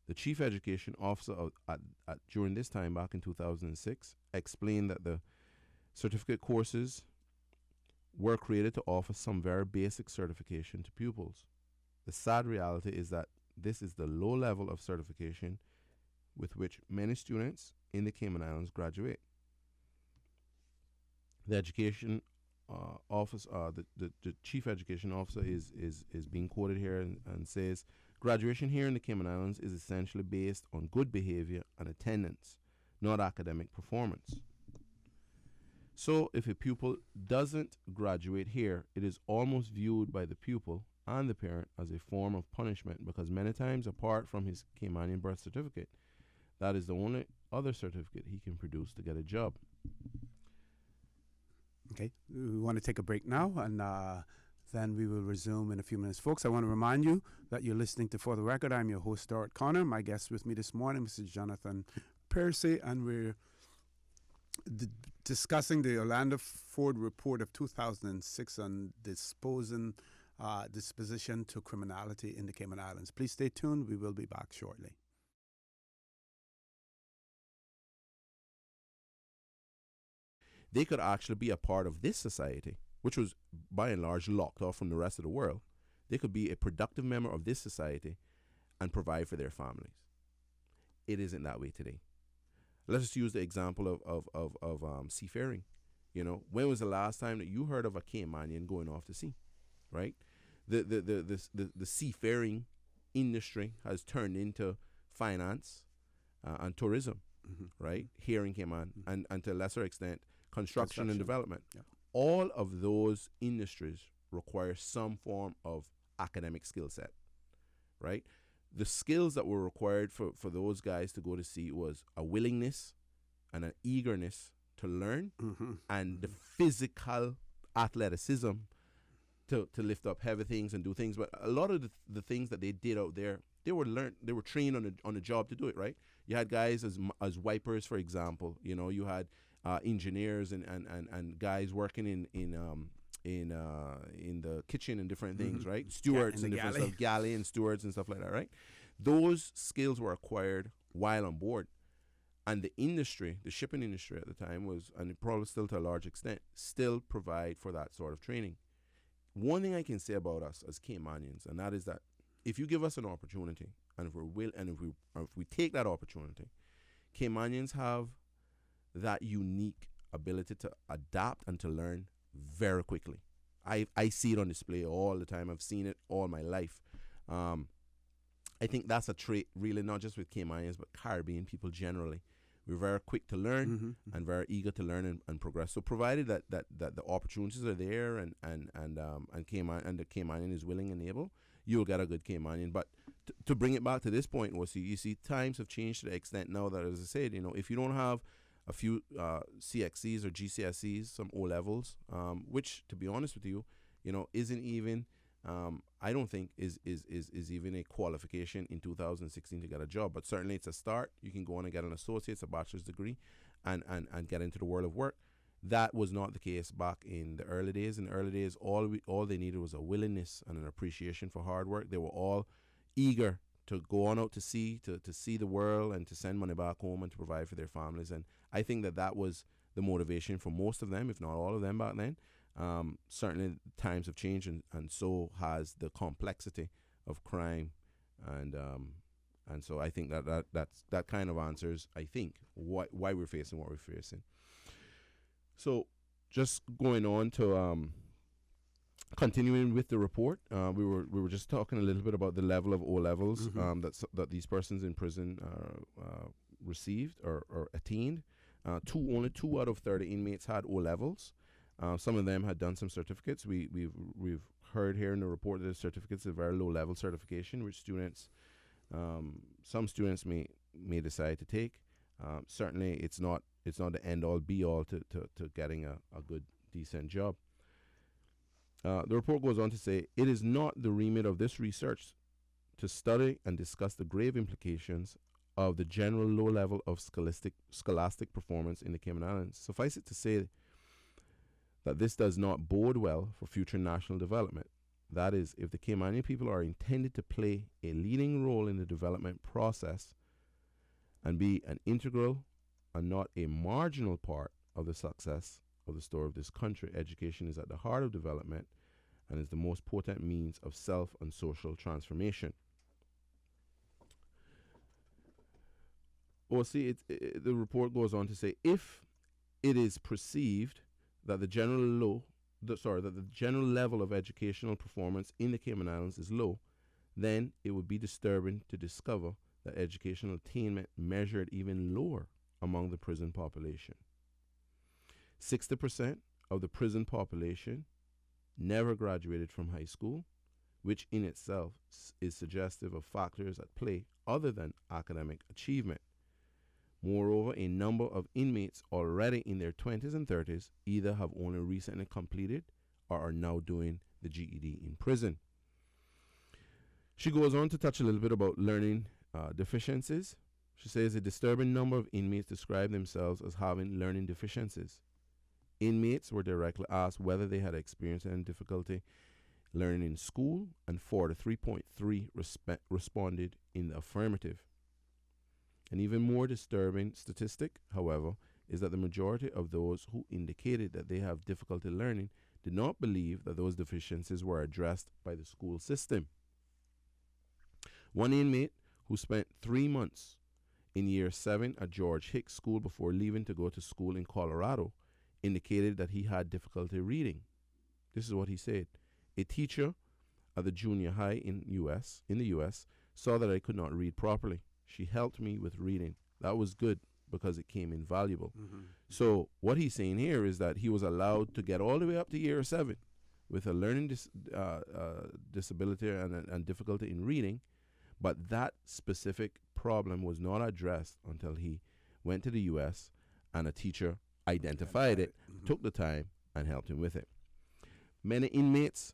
The chief education officer during this time, back in 2006, explained that the certificate courses were created to offer some very basic certification to pupils. The sad reality is that this is the low level of certification with which many students in the Cayman Islands graduate. The education office, the chief education officer is being quoted here and says, graduation here in the Cayman Islands is essentially based on good behavior and attendance, not academic performance. So if a pupil doesn't graduate here, it is almost viewed by the pupil and the parent as a form of punishment, because many times, apart from his Caymanian birth certificate, that is the only other certificate he can produce to get a job. Okay, we want to take a break now, and then we will resume in a few minutes. Folks, I want to remind you that you're listening to For the Record. I'm your host, Stuart Connor. My guest with me this morning, Mr. Jonathan Percy, and we're discussing the Orlando Ford report of 2006 on disposition to criminality in the Cayman Islands. Please stay tuned. We will be back shortly. They could actually be a part of this society, which was by and large locked off from the rest of the world. They could be a productive member of this society and provide for their families. It isn't that way today. Let's just use the example of seafaring. You know, when was the last time that you heard of a Caymanian going off to sea, right? The seafaring industry has turned into finance and tourism, right, here in Cayman, and to a lesser extent, construction and development. Yeah. All of those industries require some form of academic skill set, right? The skills that were required for those guys to go to sea was a willingness and an eagerness to learn, and the physical athleticism to lift up heavy things and do things. But a lot of the things that they did out there, they were trained on the job to do it, right? You had guys as wipers, for example. You know, you had engineers and guys working in the kitchen and different things, right? Stewards and different stuff, galley and stewards and stuff like that, right? Those skills were acquired while on board. And the industry, the shipping industry at the time was, and probably still to a large extent, still provide for that sort of training. One thing I can say about us as Caymanians, and that is that if you give us an opportunity, and if we take that opportunity, Caymanians have that unique ability to adapt and to learn very quickly. I see it on display all the time. I've seen it all my life. I think that's a trait, really, not just with Caymanians, but Caribbean people generally. We're very quick to learn and very eager to learn and progress. So provided that the opportunities are there and the Caymanian is willing and able, you'll get a good Caymanian. But to bring it back to this point, you see times have changed to the extent now that, as I said, if you don't have a few CXCs or GCSEs, some O levels, which, to be honest with you, isn't even I don't think is even a qualification in 2016 to get a job. But certainly it's a start. You can go on and get an associate's, a bachelor's degree, and get into the world of work. That was not the case back in the early days. In the early days, all they needed was a willingness and an appreciation for hard work. They were all eager to go on out to sea, to see the world, and to send money back home and to provide for their families. And I think that was the motivation for most of them, if not all of them back then. Certainly times have changed, and so has the complexity of crime, and so I think that kind of answers, I think, why we're facing what we're facing. So just going on to continuing with the report, we were just talking a little bit about the level of O levels that these persons in prison received or attained. Only 2 out of 30 inmates had O levels. Some of them had done some certificates. We've heard here in the report that the certificates are very low level certification, which some students may decide to take. Certainly, it's not the end all be all to getting a good, decent job. The report goes on to say, it is not the remit of this research to study and discuss the grave implications of the general low level of scholastic performance in the Cayman Islands. Suffice it to say that this does not bode well for future national development. That is, if the Caymanian people are intended to play a leading role in the development process and be an integral and not a marginal part of the success of the story of this country, education is at the heart of development and is the most potent means of self and social transformation. Well, see, the report goes on to say, if it is perceived that the general level of educational performance in the Cayman Islands is low, then it would be disturbing to discover that educational attainment measured even lower among the prison population. 60% of the prison population never graduated from high school, which in itself is suggestive of factors at play other than academic achievement. Moreover, a number of inmates already in their 20s and 30s either have only recently completed or are now doing the GED in prison. She goes on to touch a little bit about learning deficiencies. She says a disturbing number of inmates describe themselves as having learning deficiencies. Inmates were directly asked whether they had experienced any difficulty learning in school, and 43.3% responded in the affirmative. An even more disturbing statistic, however, is that the majority of those who indicated that they have difficulty learning did not believe that those deficiencies were addressed by the school system. One inmate who spent 3 months in year 7 at George Hicks School before leaving to go to school in Colorado indicated that he had difficulty reading. This is what he said. A teacher at the junior high in the US saw that I could not read properly. She helped me with reading. That was good because it came invaluable. So what he's saying here is that he was allowed to get all the way up to year 7 with a learning disability and difficulty in reading, but that specific problem was not addressed until he went to the US and a teacher identified it, took the time, and helped him with it. Many inmates,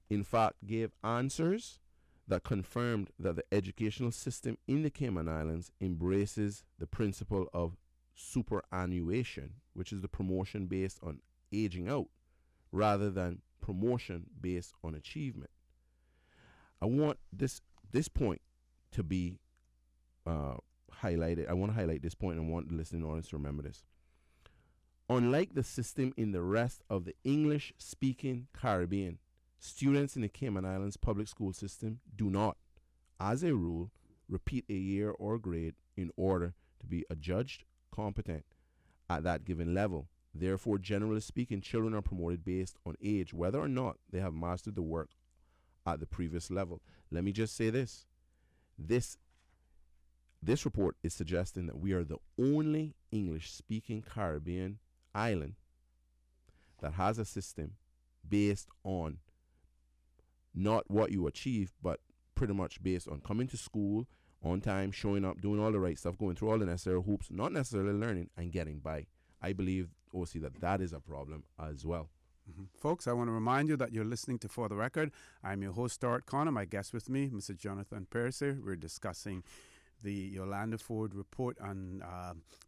in fact, gave answers that confirmed that the educational system in the Cayman Islands embraces the principle of superannuation, which is the promotion based on aging out, rather than promotion based on achievement. I want this point to be highlighted. I want to highlight this point, and I want the listening audience to remember this. Unlike the system in the rest of the English-speaking Caribbean, students in the Cayman Islands public school system do not, as a rule, repeat a year or grade in order to be adjudged competent at that given level. Therefore, generally speaking, children are promoted based on age, whether or not they have mastered the work at the previous level. Let me just say this. This report is suggesting that we are the only English-speaking Caribbean island that has a system based on not what you achieve, but pretty much based on coming to school on time, showing up, doing all the right stuff, going through all the necessary hoops, not necessarily learning, and getting by. I believe, OC, that is a problem as well. Folks, I want to remind you that you're listening to For the Record. I'm your host, Stuart Connor. My guest with me, Mr. Jonathan Percy. We're discussing the Yolanda Ford report on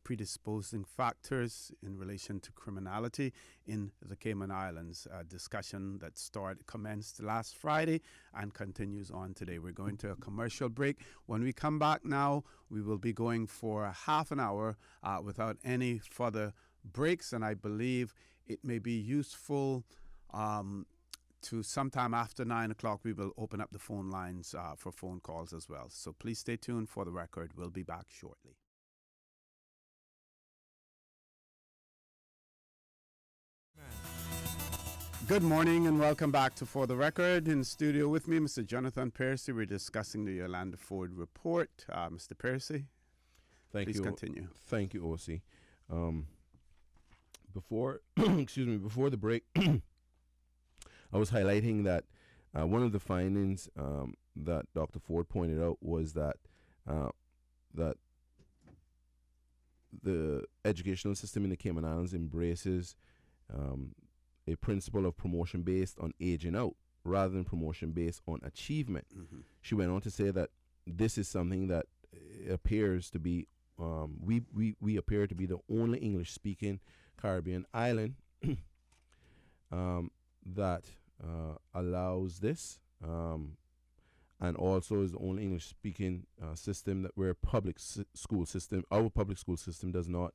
predisposing factors in relation to criminality in the Cayman Islands, a discussion that commenced last Friday and continues on today. We're going to a commercial break. When we come back now, we will be going for a half an hour without any further breaks, and I believe it may be useful to sometime after 9 o'clock, we will open up the phone lines for phone calls as well. So please stay tuned For the Record. We'll be back shortly. Good morning and welcome back to For the Record. In studio with me, Mr. Jonathan Percy. We're discussing the Yolanda Ford report. Mr. Percy, please continue. Thank you, OC. Before the break, I was highlighting that one of the findings that Dr. Ford pointed out was that the educational system in the Cayman Islands embraces a principle of promotion based on aging out rather than promotion based on achievement. She went on to say that this is something that appears to be we appear to be the only English-speaking Caribbean island that allows this, and also is the only English-speaking system that where school system. Our public school system does not,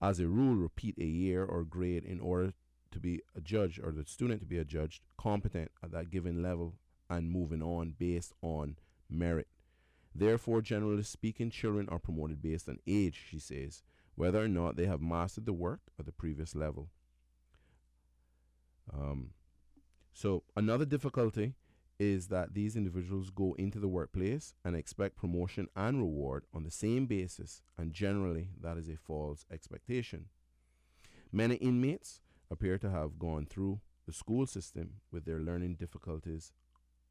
as a rule, repeat a year or grade in order to be a judge, or the student to be adjudged competent at that given level and moving on based on merit. Therefore, generally speaking, children are promoted based on age, she says, whether or not they have mastered the work at the previous level. So another difficulty is that these individuals go into the workplace and expect promotion and reward on the same basis, and generally that is a false expectation. Many inmates appear to have gone through the school system with their learning difficulties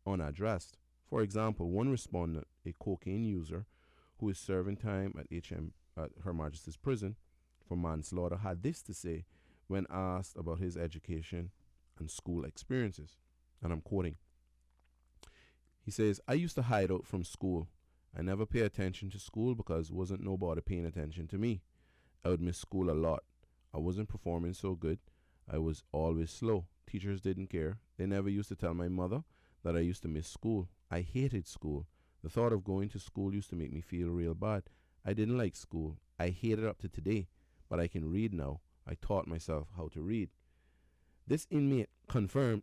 unaddressed. For example, one respondent, a cocaine user who is serving time at Her Majesty's Prison for manslaughter, had this to say when asked about his education and school experiences, and I'm quoting. He says, "I used to hide out from school. I never pay attention to school because wasn't nobody paying attention to me. I would miss school a lot. I wasn't performing so good. I was always slow. Teachers didn't care. They never used to tell my mother that I used to miss school. I hated school. The thought of going to school used to make me feel real bad. I didn't like school. I hate it up to today, but I can read now. I taught myself how to read." This inmate confirmed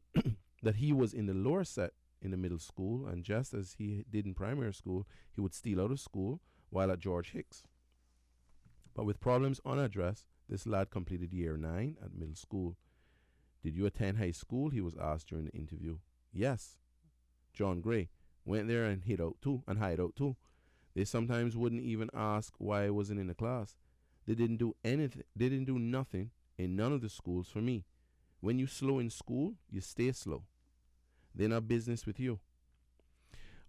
that he was in the lower set in the middle school, and just as he did in primary school, he would steal out of school while at George Hicks. But with problems unaddressed, this lad completed year 9 at middle school. "Did you attend high school?" he was asked during the interview. "Yes." John Gray went there and hide out too. They sometimes wouldn't even ask why I wasn't in the class. They didn't do anything. They didn't do nothing in none of the schools for me. When you slow in school, you stay slow. They're not business with you.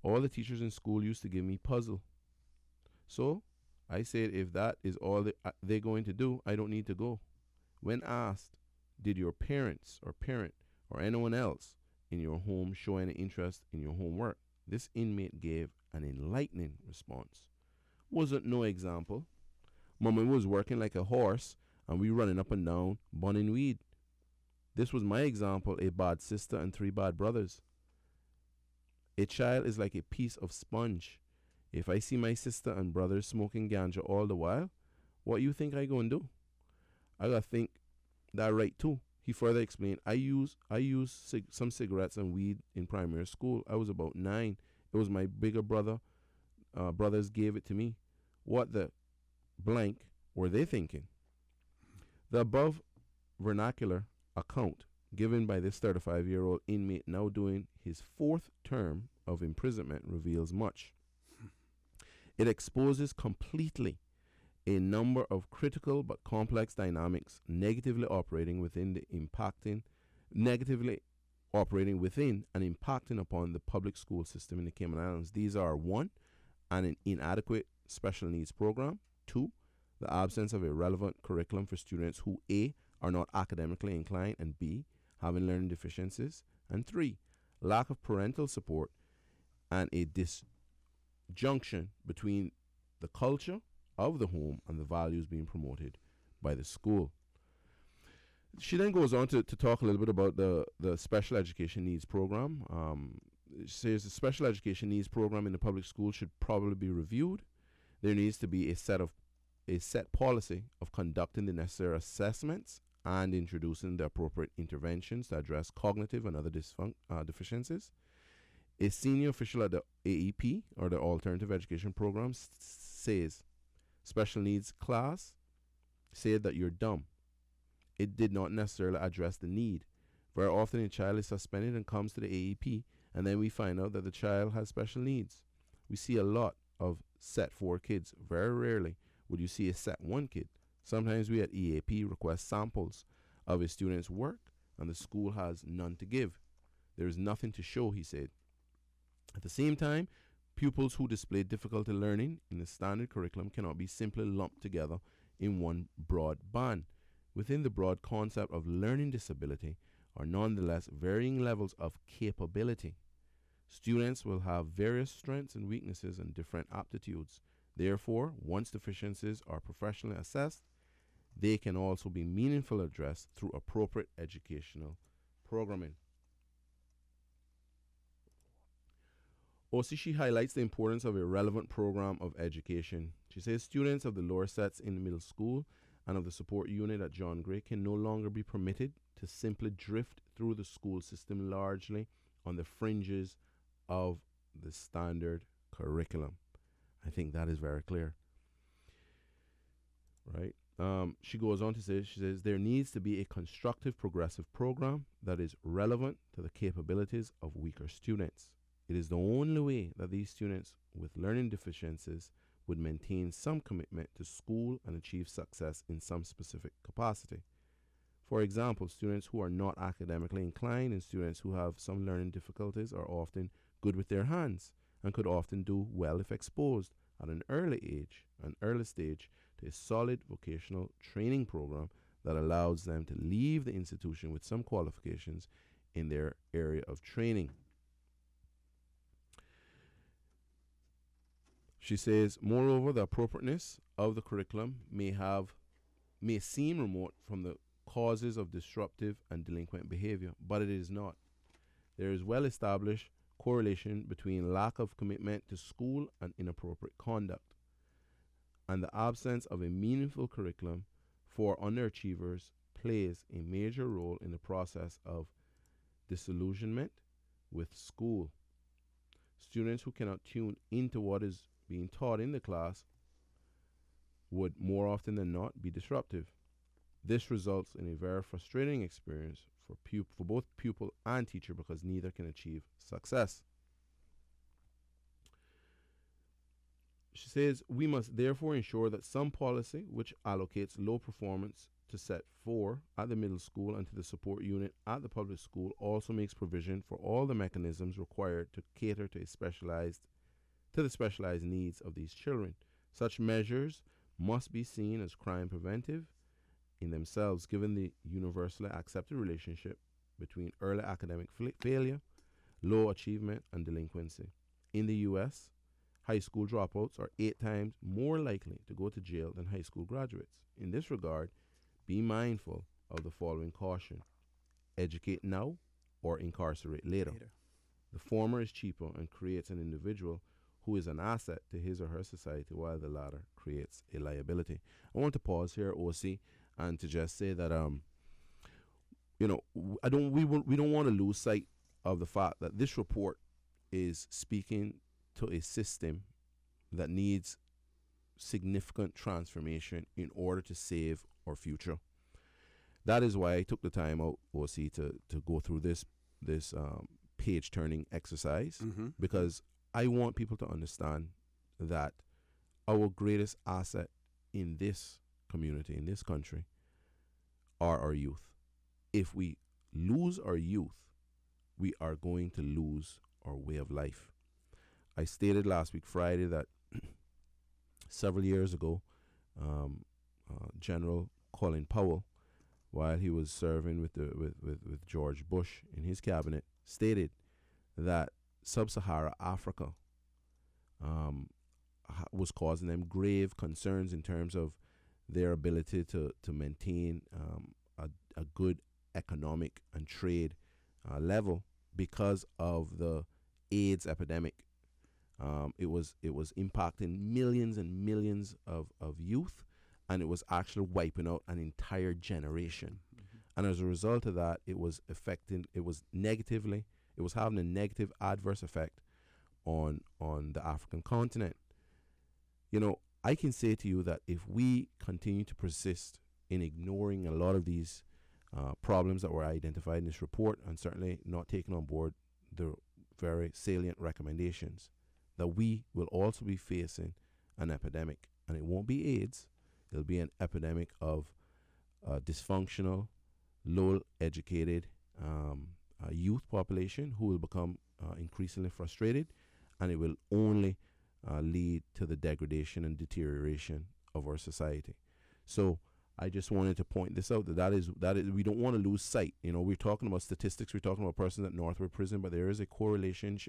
All the teachers in school used to give me puzzle. So I said, if that is all they're going to do, I don't need to go. When asked, did your parents or parent or anyone else in your home show any interest in your homework? This inmate gave an enlightening response. Wasn't no example. Mommy was working like a horse and we running up and down burning weed. This was my example, a bad sister and 3 bad brothers. A child is like a piece of sponge. If I see my sister and brothers smoking ganja all the while, what you think I gonna do? I gotta think that right too. He further explained, I used some cigarettes and weed in primary school. I was about 9. It was my bigger brothers gave it to me. What the blank were they thinking? The above vernacular account given by this 35-year-old inmate now doing his fourth term of imprisonment reveals much. It exposes completely a number of critical but complex dynamics negatively operating within and impacting upon the public school system in the Cayman Islands. These are: 1, an inadequate special needs program; 2, the absence of a relevant curriculum for students who A, are not academically inclined, and B, having learning deficiencies; and 3, lack of parental support and a disjunction between the culture of the home and the values being promoted by the school. She then goes on to talk a little bit about the special education needs program. She says the special education needs program in the public school should probably be reviewed. There needs to be a set policy of conducting the necessary assessments and introducing the appropriate interventions to address cognitive and other deficiencies. A senior official at the AEP, or the Alternative Education Program, says special needs class said that you're dumb. It did not necessarily address the need. Very often a child is suspended and comes to the AEP, and then we find out that the child has special needs. We see a lot of set 4 kids. Very rarely would you see a set 1 kid. Sometimes we at EAP request samples of a student's work, and the school has none to give. There is nothing to show, he said. At the same time, pupils who display difficulty learning in the standard curriculum cannot be simply lumped together in one broad band. Within the broad concept of learning disability are nonetheless varying levels of capability. Students will have various strengths and weaknesses and different aptitudes. Therefore, once deficiencies are professionally assessed, they can also be meaningfully addressed through appropriate educational programming. Also, she highlights the importance of a relevant program of education. She says students of the lower sets in the middle school and of the support unit at John Gray can no longer be permitted to simply drift through the school system largely on the fringes of the standard curriculum. I think that is very clear. Right? She goes on to say, she says, there needs to be a constructive progressive program that is relevant to the capabilities of weaker students. It is the only way that these students with learning deficiencies would maintain some commitment to school and achieve success in some specific capacity. For example, students who are not academically inclined and students who have some learning difficulties are often good with their hands and could often do well if exposed at an early stage to a solid vocational training program that allows them to leave the institution with some qualifications in their area of training. She says, moreover, the appropriateness of the curriculum may seem remote from the causes of disruptive and delinquent behavior, but it is not. There is well-established correlation between lack of commitment to school and inappropriate conduct, and the absence of a meaningful curriculum for underachievers plays a major role in the process of disillusionment with school. Students who cannot tune into what is being taught in the class would more often than not be disruptive. This results in a very frustrating experience for both pupil and teacher because neither can achieve success. She says, we must therefore ensure that some policy which allocates low performance to set 4 at the middle school and to the support unit at the public school also makes provision for all the mechanisms required to cater to the specialized needs of these children. Such measures must be seen as crime preventive in themselves, given the universally accepted relationship between early academic failure, low achievement, and delinquency. In the U.S., high school dropouts are 8 times more likely to go to jail than high school graduates. In this regard, be mindful of the following caution: educate now or incarcerate later. The former is cheaper and creates an individual who is an asset to his or her society, while the latter creates a liability. I want to pause here, OC, and to just say that we don't want to lose sight of the fact that this report is speaking to a system that needs significant transformation in order to save our future. That is why I took the time out, OC, to go through this page turning exercise, because I want people to understand that our greatest asset in this community, in this country, are our youth. If we lose our youth, we are going to lose our way of life. I stated last week, Friday, that several years ago, General Colin Powell, while he was serving with George Bush in his cabinet, stated that sub-Sahara Africa was causing them grave concerns in terms of their ability to maintain a good economic and trade level because of the AIDS epidemic. It was impacting millions and millions of youth, and it was actually wiping out an entire generation. And as a result of that, it was having a negative adverse effect on the African continent. You know, I can say to you that if we continue to persist in ignoring a lot of these problems that were identified in this report, and certainly not taking on board the very salient recommendations, that we will also be facing an epidemic. And it won't be AIDS. It'll be an epidemic of dysfunctional, low-educated youth population who will become increasingly frustrated, and it will only lead to the degradation and deterioration of our society. So I just wanted to point this out, that is we don't want to lose sight. You know, we're talking about statistics, we're talking about persons at Northwood Prison, but there is a correlation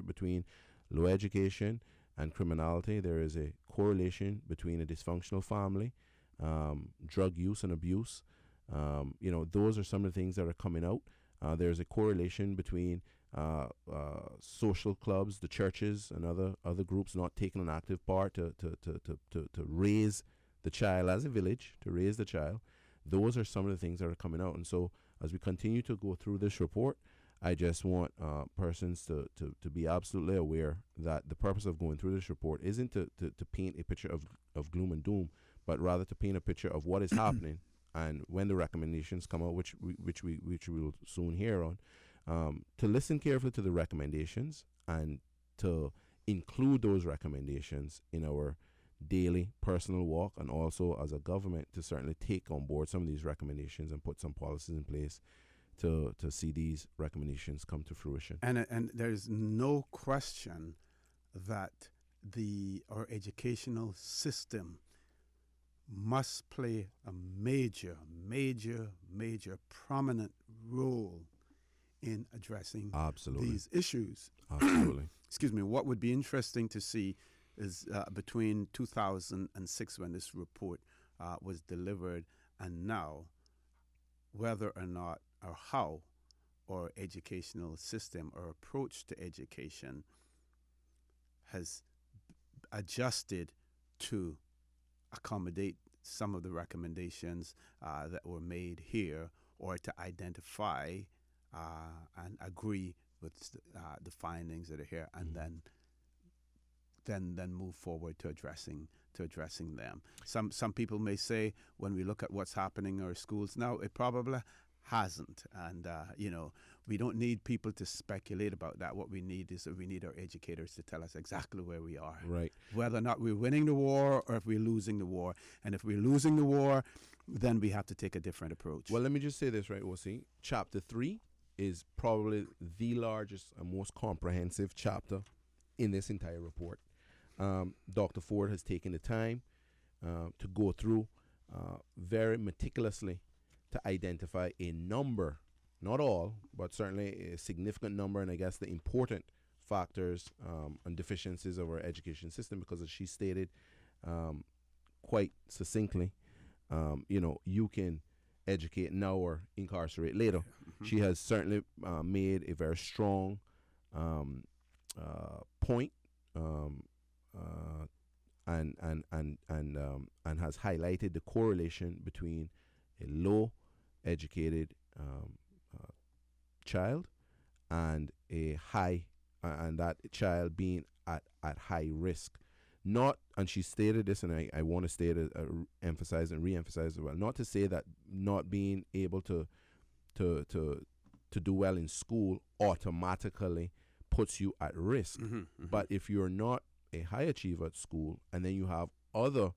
between low education and criminality. There is a correlation between a dysfunctional family, drug use and abuse. You know, those are some of the things that are coming out. There's a correlation between social clubs, the churches, and other groups not taking an active part to raise the child as a village, to raise the child. Those are some of the things that are coming out. And so as we continue to go through this report, I just want persons to be absolutely aware that the purpose of going through this report isn't to paint a picture of gloom and doom, but rather to paint a picture of what is happening. And when the recommendations come out, which we will soon hear on, to listen carefully to the recommendations and to include those recommendations in our daily personal walk, and also as a government to certainly take on board some of these recommendations and put some policies in place to see these recommendations come to fruition. And there's no question that our educational system must play a major prominent role in addressing these issues. Absolutely. Excuse me. What would be interesting to see is between 2006, when this report was delivered, and now, whether or not or how our educational system or approach to education has adjusted to accommodate some of the recommendations that were made here, or to identify and agree with the findings that are here, and then move forward to addressing them. Some people may say, when we look at what's happening in our schools now, it probably hasn't, and we don't need people to speculate about that. What we need is we need our educators to tell us exactly where we are, right? Whether or not we're winning the war or if we're losing the war. And if we're losing the war, then we have to take a different approach. Well, let me just say this, right, OC? Chapter 3 is probably the largest and most comprehensive chapter in this entire report. Dr. Ford has taken the time to go through very meticulously to identify a number, not all, but certainly a significant number, and I guess the important factors and deficiencies of our education system, because as she stated quite succinctly, you can educate now or incarcerate later. She has certainly made a very strong point and has highlighted the correlation between a low educated child and a high and that child being at high risk. not, and she stated this, and I want to state it, emphasize and re-emphasize as well, not to say that not being able to do well in school automatically puts you at risk. But if you're not a high achiever at school, and then you have other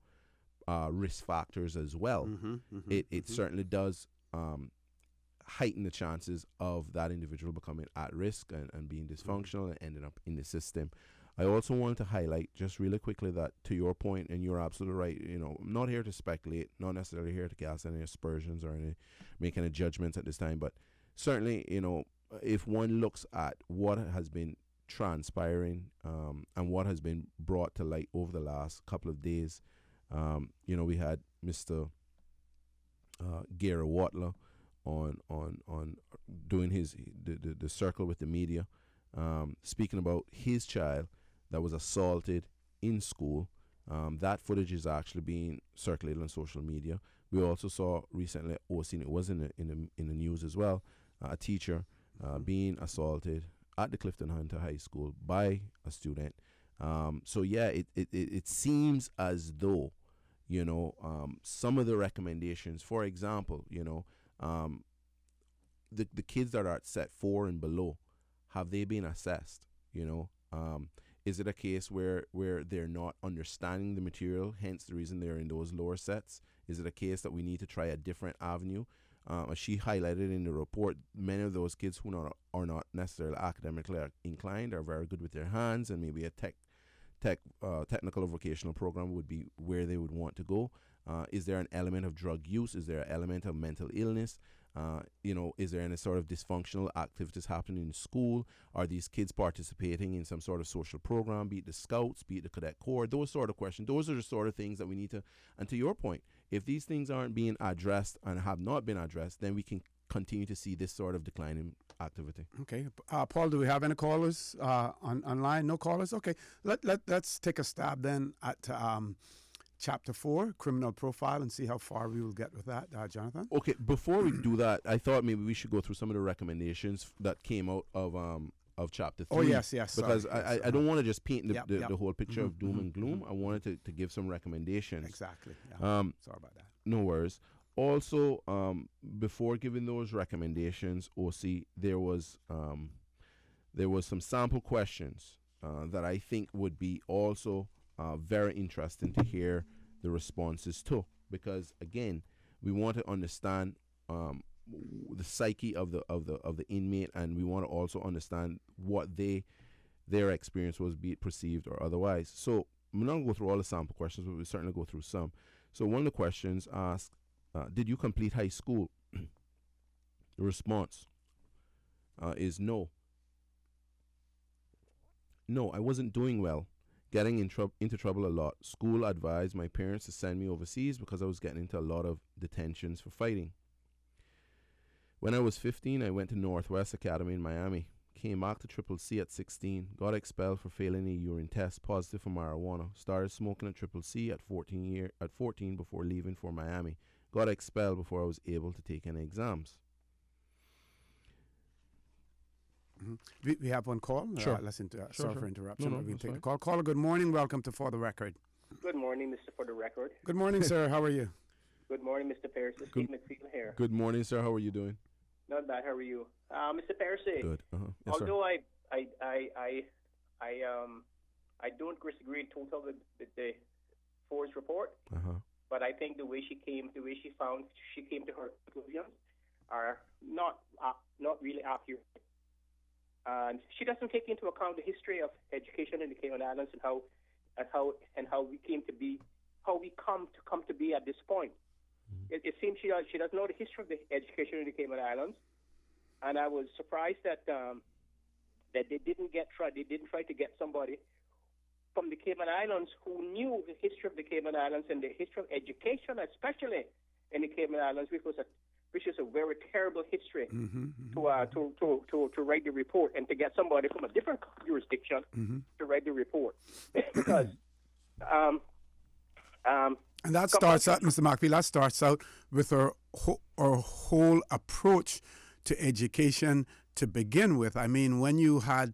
risk factors as well, it certainly does heighten the chances of that individual becoming at risk and being dysfunctional and ending up in the system. I also wanted to highlight just really quickly that, to your point, and you're absolutely right, I'm not here to speculate, not necessarily here to cast any aspersions or make any judgments at this time, but certainly, if one looks at what has been transpiring and what has been brought to light over the last couple of days, we had Mr. Gary Watler on doing the circle with the media, speaking about his child that was assaulted in school. That footage is actually being circulated on social media. We also saw recently, it was in the news as well, a teacher being assaulted at the Clifton Hunter High School by a student. So yeah, it seems as though, some of the recommendations, for example, the kids that are at set 4 and below, have they been assessed? Is it a case where they're not understanding the material, hence the reason they're in those lower sets? Is it a case that we need to try a different avenue? As she highlighted in the report, many of those kids who are not necessarily academically inclined are very good with their hands, and maybe a technical or vocational program would be where they would want to go. Is there an element of drug use? Is there an element of mental illness? Is there any sort of dysfunctional activities happening in school? Are these kids participating in some sort of social program, be it the Scouts, be it the Cadet Corps? Those sort of questions. Those are the sort of things that we need to, and to your point, if these things aren't being addressed and have not been addressed, then we can continue to see this sort of declining activity. Okay. Paul, do we have any callers online? No callers? Okay. Let's take a stab then at Chapter 4, criminal profile, and see how far we will get with that, Jonathan. Okay, before we do that, I thought maybe we should go through some of the recommendations that came out of Chapter 3. Oh, yes. Because I don't want to just paint the whole picture of doom and gloom. I wanted to give some recommendations. Exactly. Yeah. Sorry about that. No worries. Also, before giving those recommendations, OC, there was some sample questions that I think would be also very interesting to hear the responses to, because again, we want to understand the psyche of the inmate, and we want to also understand what their experience was, be it perceived or otherwise. So I'm not going to go through all the sample questions, but we'll certainly go through some. So one of the questions asked, did you complete high school? The response is no. No, I wasn't doing well. Getting into trouble a lot. School advised my parents to send me overseas because I was getting into a lot of detentions for fighting. When I was 15, I went to Northwest Academy in Miami. Came back to Triple C at 16. Got expelled for failing a urine test positive for marijuana. Started smoking at Triple C at 14 before leaving for Miami. Got expelled before I was able to take any exams. We have one call. Sure. Sorry for interruption. No, we'll take the call. Caller, good morning. Welcome to For the Record. Good morning, Mr. For the Record. Good morning, sir. How are you? Good morning, Mr. Percy. Steve McFeely here. Good morning, sir. How are you doing? Not bad. How are you, Mr. Percy? Good. Yes, although I don't disagree totally with the Ford's report, but I think the way she came to her conclusions are not really accurate. And she doesn't take into account the history of education in the Cayman Islands and how we come to be at this point. It seems she doesn't know the history of the education in the Cayman Islands, and I was surprised that they didn't try to get somebody from the Cayman Islands who knew the history of the Cayman Islands and the history of education, especially in the Cayman Islands, which is a very terrible history, to write the report, and to get somebody from a different jurisdiction to write the report, because and that starts out, Mr. McPhee, that starts out with our whole approach to education to begin with. I mean, when you had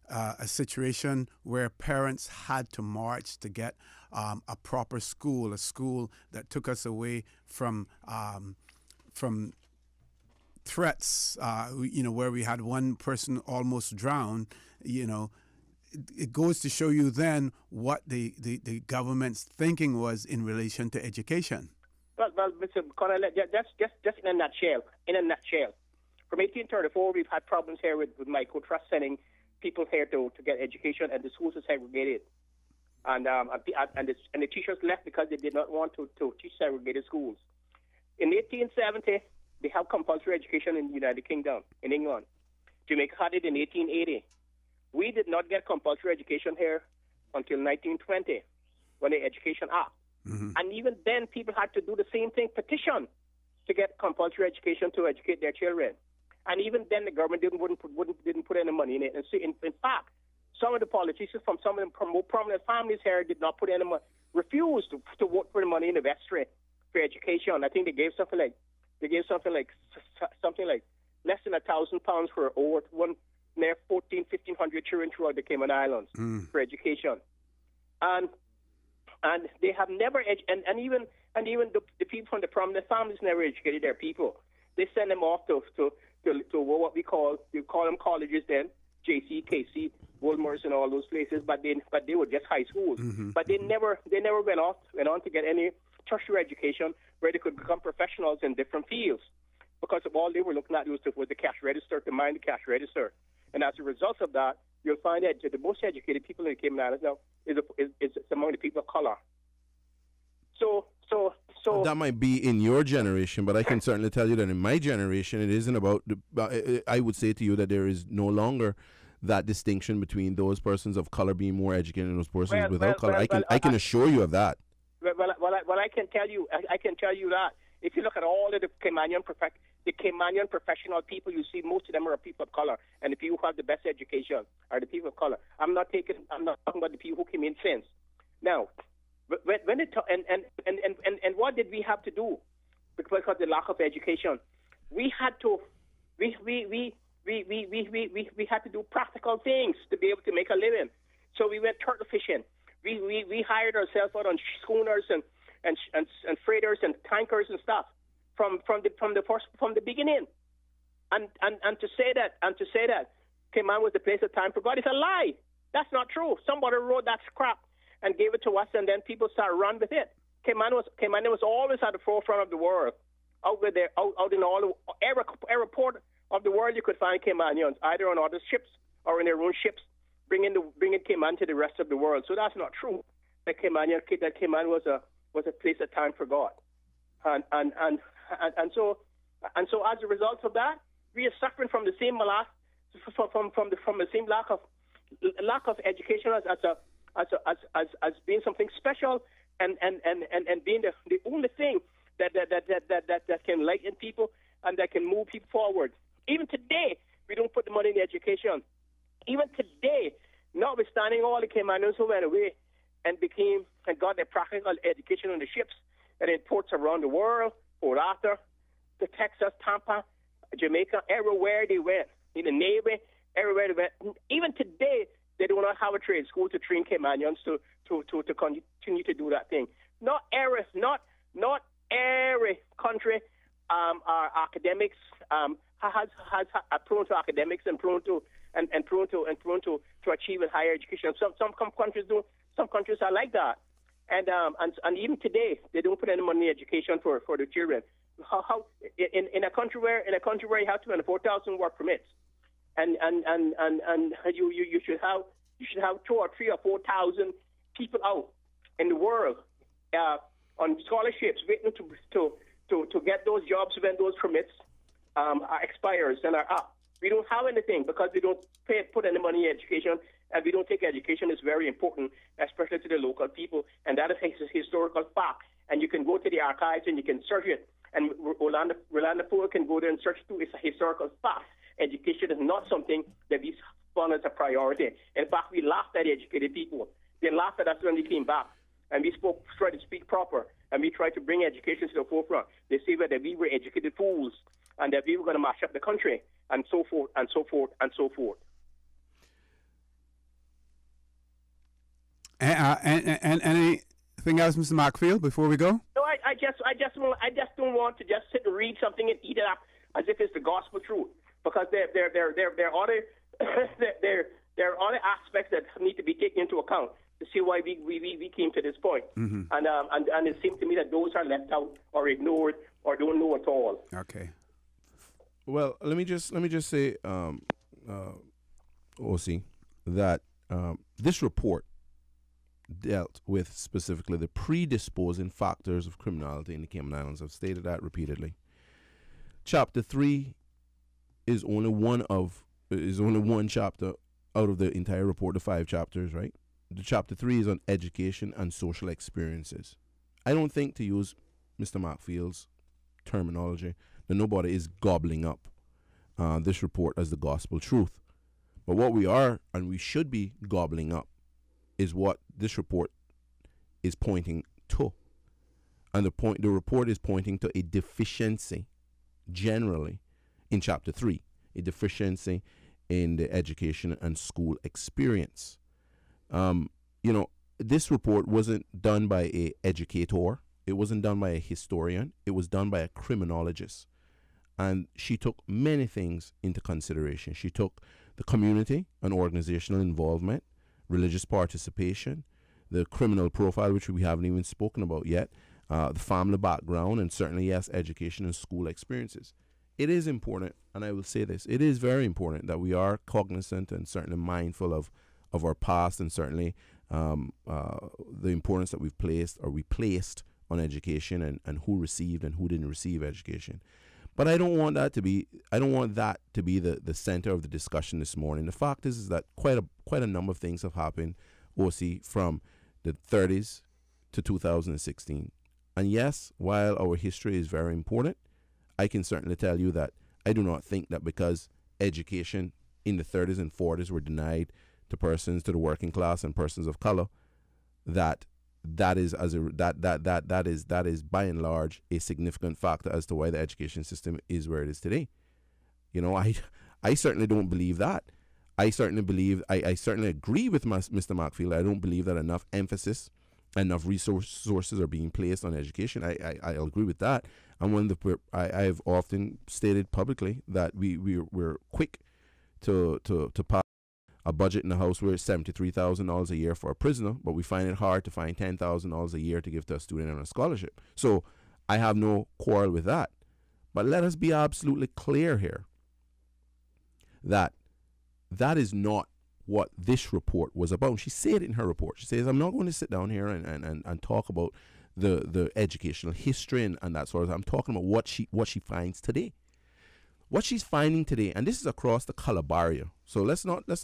a situation where parents had to march to get a proper school, a school that took us away from threats, where we had one person almost drown. It goes to show you then what the government's thinking was in relation to education. Well, Mr. Connell, just in a nutshell, from 1834, we've had problems here with microtrust sending people here to get education, and the schools are segregated. And the teachers left because they did not want to teach segregated schools. In 1870, they have compulsory education in the United Kingdom, in England. Jamaica had it in 1880. We did not get compulsory education here until 1920, when the Education Act. Mm-hmm. And even then, people had to do the same thing, petition to get compulsory education to educate their children. And even then, the government didn't put any money in it. And so, in fact, some of the politicians from some of the more prominent families here did not put any money, refused to vote for the money in the vestry for education. I think they gave something like less than £1,000 for over near 1,500 children throughout the Cayman Islands for education. And they have never and even the people from the prominent families never educated their people. They send them off to what we call them colleges then, JC, KC, Woolmers, and all those places. But they were just high schools. Mm-hmm. But they never went on to get any tertiary education where they could become professionals in different fields, because of all they were looking at was the cash register, to mind the cash register. And as a result of that, you'll find that the most educated people in the Cayman Islands now is among the people of color. So that might be in your generation, but I can certainly tell you that in my generation, it isn't about. I would say to you that there is no longer that distinction between those persons of color being more educated and those persons without color. I can assure you of that. Well, I can tell you that if you look at all of the Caymanian professional people, you see most of them are people of color, and the people who have the best education are the people of color. I'm not talking about the people who came in since. Now, when it and what did we have to do because of the lack of education? We had to had to do practical things to be able to make a living. So we went turtle fishing. We hired ourselves out on schooners and freighters and tankers and stuff from the beginning. And to say that Cayman was the place of time for God is a lie. That's not true. Somebody wrote that scrap and gave it to us, and then people started run with it. Cayman was always at the forefront of the world. Out in every port of the world you could find Caymanians, either on other ships or in their own ships, bringing Cayman to the rest of the world. So that's not true. That Cayman was a place of time for God, and so as a result of that, we are suffering from the same from the same lack of education as being something special and being the only thing that can lighten people and that can move people forward. Even today, we don't put the money in education. Even today, notwithstanding all the Caymanians who went away and got their practical education on the ships and in ports around the world, Port Arthur, to Texas, Tampa, Jamaica, everywhere they went, in the Navy, everywhere they went. Even today, they do not have a trade school to train Caymanians to continue to do that thing. Not every country are academics has prone to academics and prone to achieving higher education. Some countries do. Some countries are like that, and even today they don't put any money in education for the children. How in a country where you have 24,000 work permits, and you should have 2 or 3 or 4,000 people out in the world on scholarships waiting to get those jobs when those permits expires and are up. We don't have anything because we don't put any money in education, and we don't think education is very important, especially to the local people. And that is a historical fact. And you can go to the archives and you can search it. And Rolanda Poole can go there and search too. It's a historical fact. Education is not something that we found as a priority. In fact, we laughed at educated people. They laughed at us when we came back. And we tried to speak proper. And we tried to bring education to the forefront. They say that we were educated fools and that we were going to mash up the country, and so forth, and so forth, and so forth. And anything else, Mr. Markfield, before we go? No, I just don't want to just sit and read something and eat it up as if it's the gospel truth, because there are other there are other aspects that need to be taken into account to see why we came to this point. Mm-hmm. And it seems to me that those are left out or ignored or don't know at all. Okay. Well, let me just say, OC, that this report dealt with specifically the predisposing factors of criminality in the Cayman Islands. I've stated that repeatedly. Chapter 3 is only one chapter out of the entire report, the 5 chapters, right? The chapter 3 is on education and social experiences. I don't think, to use Mr. Markfield's terminology, that nobody is gobbling up this report as the gospel truth. But what we are, and we should be gobbling up, is what this report is pointing to. And the report is pointing to a deficiency generally in chapter 3, a deficiency in the education and school experience. This report wasn't done by an educator. It wasn't done by a historian. It was done by a criminologist. And she took many things into consideration. She took the community and organizational involvement, religious participation, the criminal profile, which we haven't even spoken about yet, the family background, and certainly, yes, education and school experiences. It is important, and I will say this, it is very important that we are cognizant and certainly mindful of our past, and certainly the importance that we placed on education, and who received and who didn't receive education. But I don't want that to be the center of the discussion this morning. The fact is that quite a number of things have happened, OC, from the 30s to 2016. And yes, while our history is very important, I can certainly tell you that I do not think that because education in the 30s and 40s were denied to persons, to the working class and persons of color, that is by and large a significant factor as to why the education system is where it is today. I certainly don't believe that. I certainly agree with Mr. Markfield. I don't believe that enough emphasis, enough resources are being placed on education. I'll agree with that. And I have often stated publicly that we're quick to pass a budget in the House where it's $73,000 a year for a prisoner, but we find it hard to find $10,000 a year to give to a student on a scholarship. So I have no quarrel with that. But let us be absolutely clear here that is not what this report was about. She said it in her report. She says, I'm not going to sit down here and talk about the educational history and that sort of thing. I'm talking about what she finds today. What she's finding today, and this is across the color barrier. So let's not. This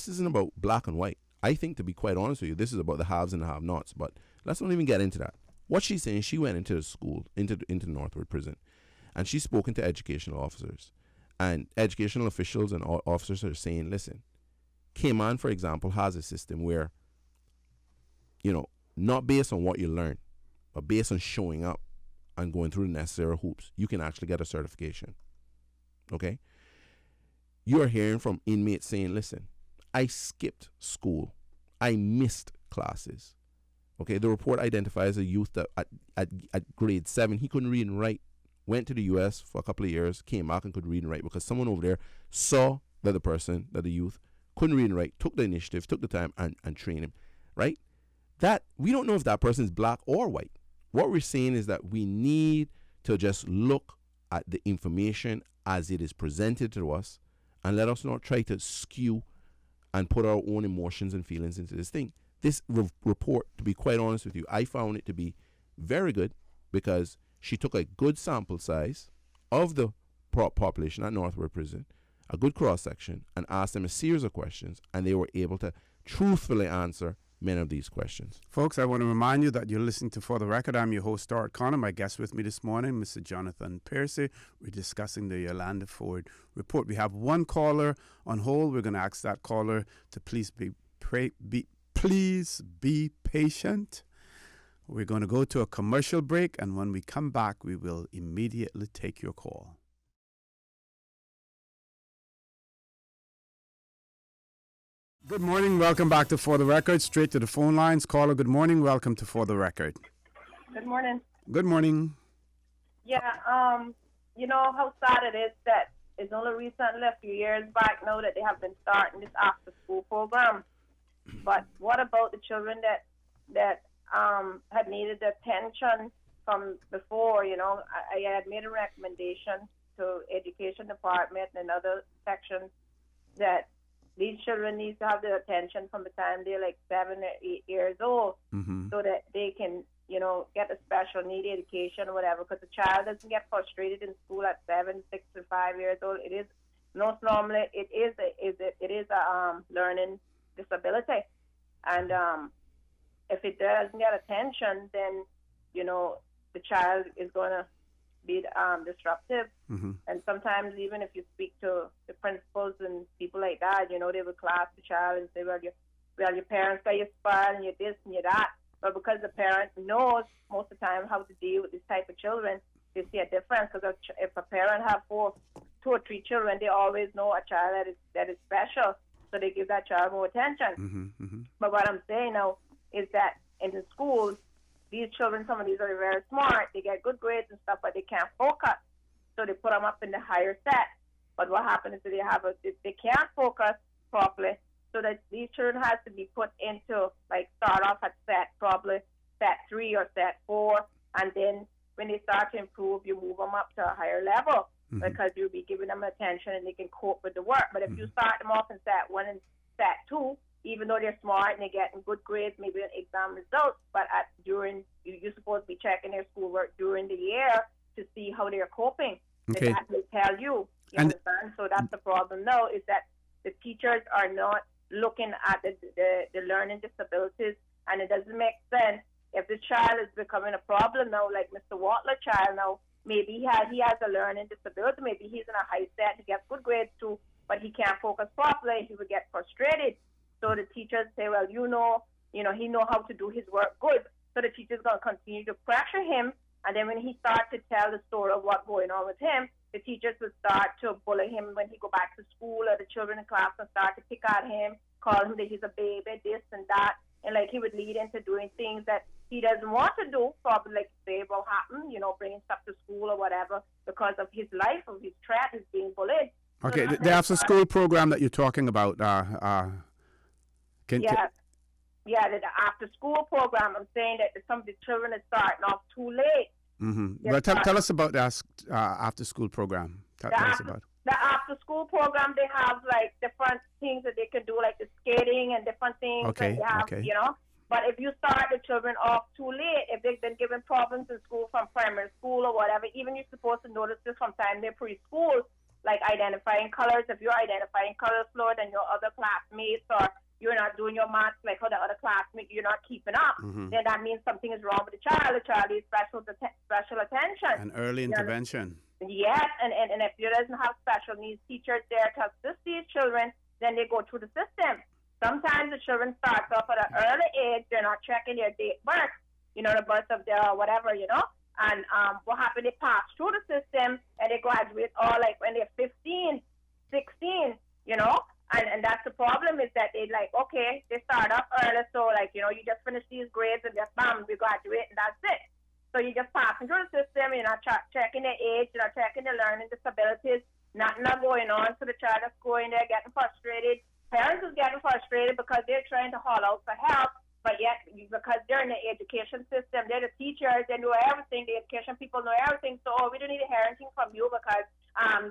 isn't about black and white. I think, to be quite honest with you, this is about the haves and the have-nots. But let's not even get into that. What she's saying, she went into the school, into Northwood Prison, and she's spoken to educational officers, and educational officials and officers are saying, listen, Cayman, for example, has a system where, not based on what you learn, but based on showing up and going through the necessary hoops, you can actually get a certification. Okay? You are hearing from inmates saying, listen, I skipped school. I missed classes. Okay, the report identifies a youth that at grade 7, he couldn't read and write, went to the U.S. for a couple of years, came back and could read and write because someone over there saw that the youth couldn't read and write, took the initiative, took the time and trained him, right? That, we don't know if that person is black or white. What we're saying is that we need to just look at the information as it is presented to us, and let us not try to skew and put our own emotions and feelings into this thing. This report, to be quite honest with you, I found it to be very good because she took a good sample size of the population at Northwood Prison, a good cross-section, and asked them a series of questions, and they were able to truthfully answer many of these questions. Folks, I want to remind you that you're listening to For the Record. I'm your host, Stuart Connor. My guest with me this morning, Mr. Jonathan Piercy. We're discussing the Yolanda Ford report. We have one caller on hold. We're going to ask that caller to please be patient. We're going to go to a commercial break, and when we come back, we will immediately take your call. Good morning. Welcome back to For the Record. Straight to the phone lines. Caller, good morning. Welcome to For the Record. Good morning. Good morning. Yeah, you know how sad it is that it's only recently, a few years back now, that they have been starting this after-school program. But what about the children that had needed attention from before? You know, I had made a recommendation to Education Department and other sections that these children need to have their attention from the time they're like 7 or 8 years old, so that they can, you know, get a special need education or whatever. Because the child doesn't get frustrated in school at 7, 6, or 5 years old. It is most normally it is a learning disability, and if it doesn't get attention, then you know the child is going to be disruptive. And sometimes even if you speak to the principals and people like that, you know, they will class the child and say, well, your parents got you spoiled and you're this and you're that. But because the parent knows most of the time how to deal with this type of children, they see a difference. Because if a parent have 2 or 3 children, they always know a child that is special, so they give that child more attention. But what I'm saying now is that in the schools, these children, some of these are very smart. They get good grades and stuff, but they can't focus. So they put them up in the higher set. But what happens is they can't focus properly. So that these children has to be put into, like, start off at probably set 3 or set 4. And then when they start to improve, you move them up to a higher level because you'll be giving them attention and they can cope with the work. But if you start them off in set 1 and set 2, even though they're smart and they're getting good grades, maybe an exam results, but during you're supposed to be checking their schoolwork during the year to see how they're coping. Okay. And that will tell you. You understand? So that's the problem now, is that the teachers are not looking at the learning disabilities, and it doesn't make sense if the child is becoming a problem now, like Mr. Watler child now. Maybe he has a learning disability. Maybe he's in a high set. He gets good grades too, but he can't focus properly. He would get frustrated. So the teachers say, well, he know how to do his work good. So the teacher's going to continue to pressure him. And then when he starts to tell the story of what's going on with him, the teachers will start to bully him when he go back to school, or the children in class will start to pick at him, call him that he's a baby, this and that. And like he would lead into doing things that he doesn't want to do, probably like say will happen, you know, bringing stuff to school or whatever, because of his life, of his threat, he's being bullied. Okay, so the after-school program that you're talking about, the after-school program. I'm saying that some of the children are starting off too late. Well, tell us about the after-school program. Tell us about it. The after-school program, they have like different things that they can do, like the skating and different things that they have, you know. But if you start the children off too late, if they've been given problems in school from primary school or whatever, even you're supposed to notice this from time they're preschool, like identifying colors. If you're identifying colors slower than your other classmates, or you're not doing your maths like how the other classmates, you're not keeping up, then that means something is wrong with the child. The child needs special attention. And early intervention. Yes, and if you doesn't have special needs teachers there to assist these children, then they go through the system. Sometimes the children start off at an early age. They're not checking their date birth, you know, the birth of their whatever, you know. And what happened, they pass through the system and they graduate all like when they're 15, 16, you know. And that's the problem, is that they like, okay, they start off early, so like, you know, you just finish these grades and just bam, we graduate and that's it. So you're just passing through the system, you're not checking their age, you're not checking their learning disabilities, nothing not going on. So the child is going there getting frustrated. Parents is getting frustrated because they're trying to haul out for help, but yet because they're in the education system, they're the teachers, they know everything, the education people know everything, so we don't need to hear anything from you because,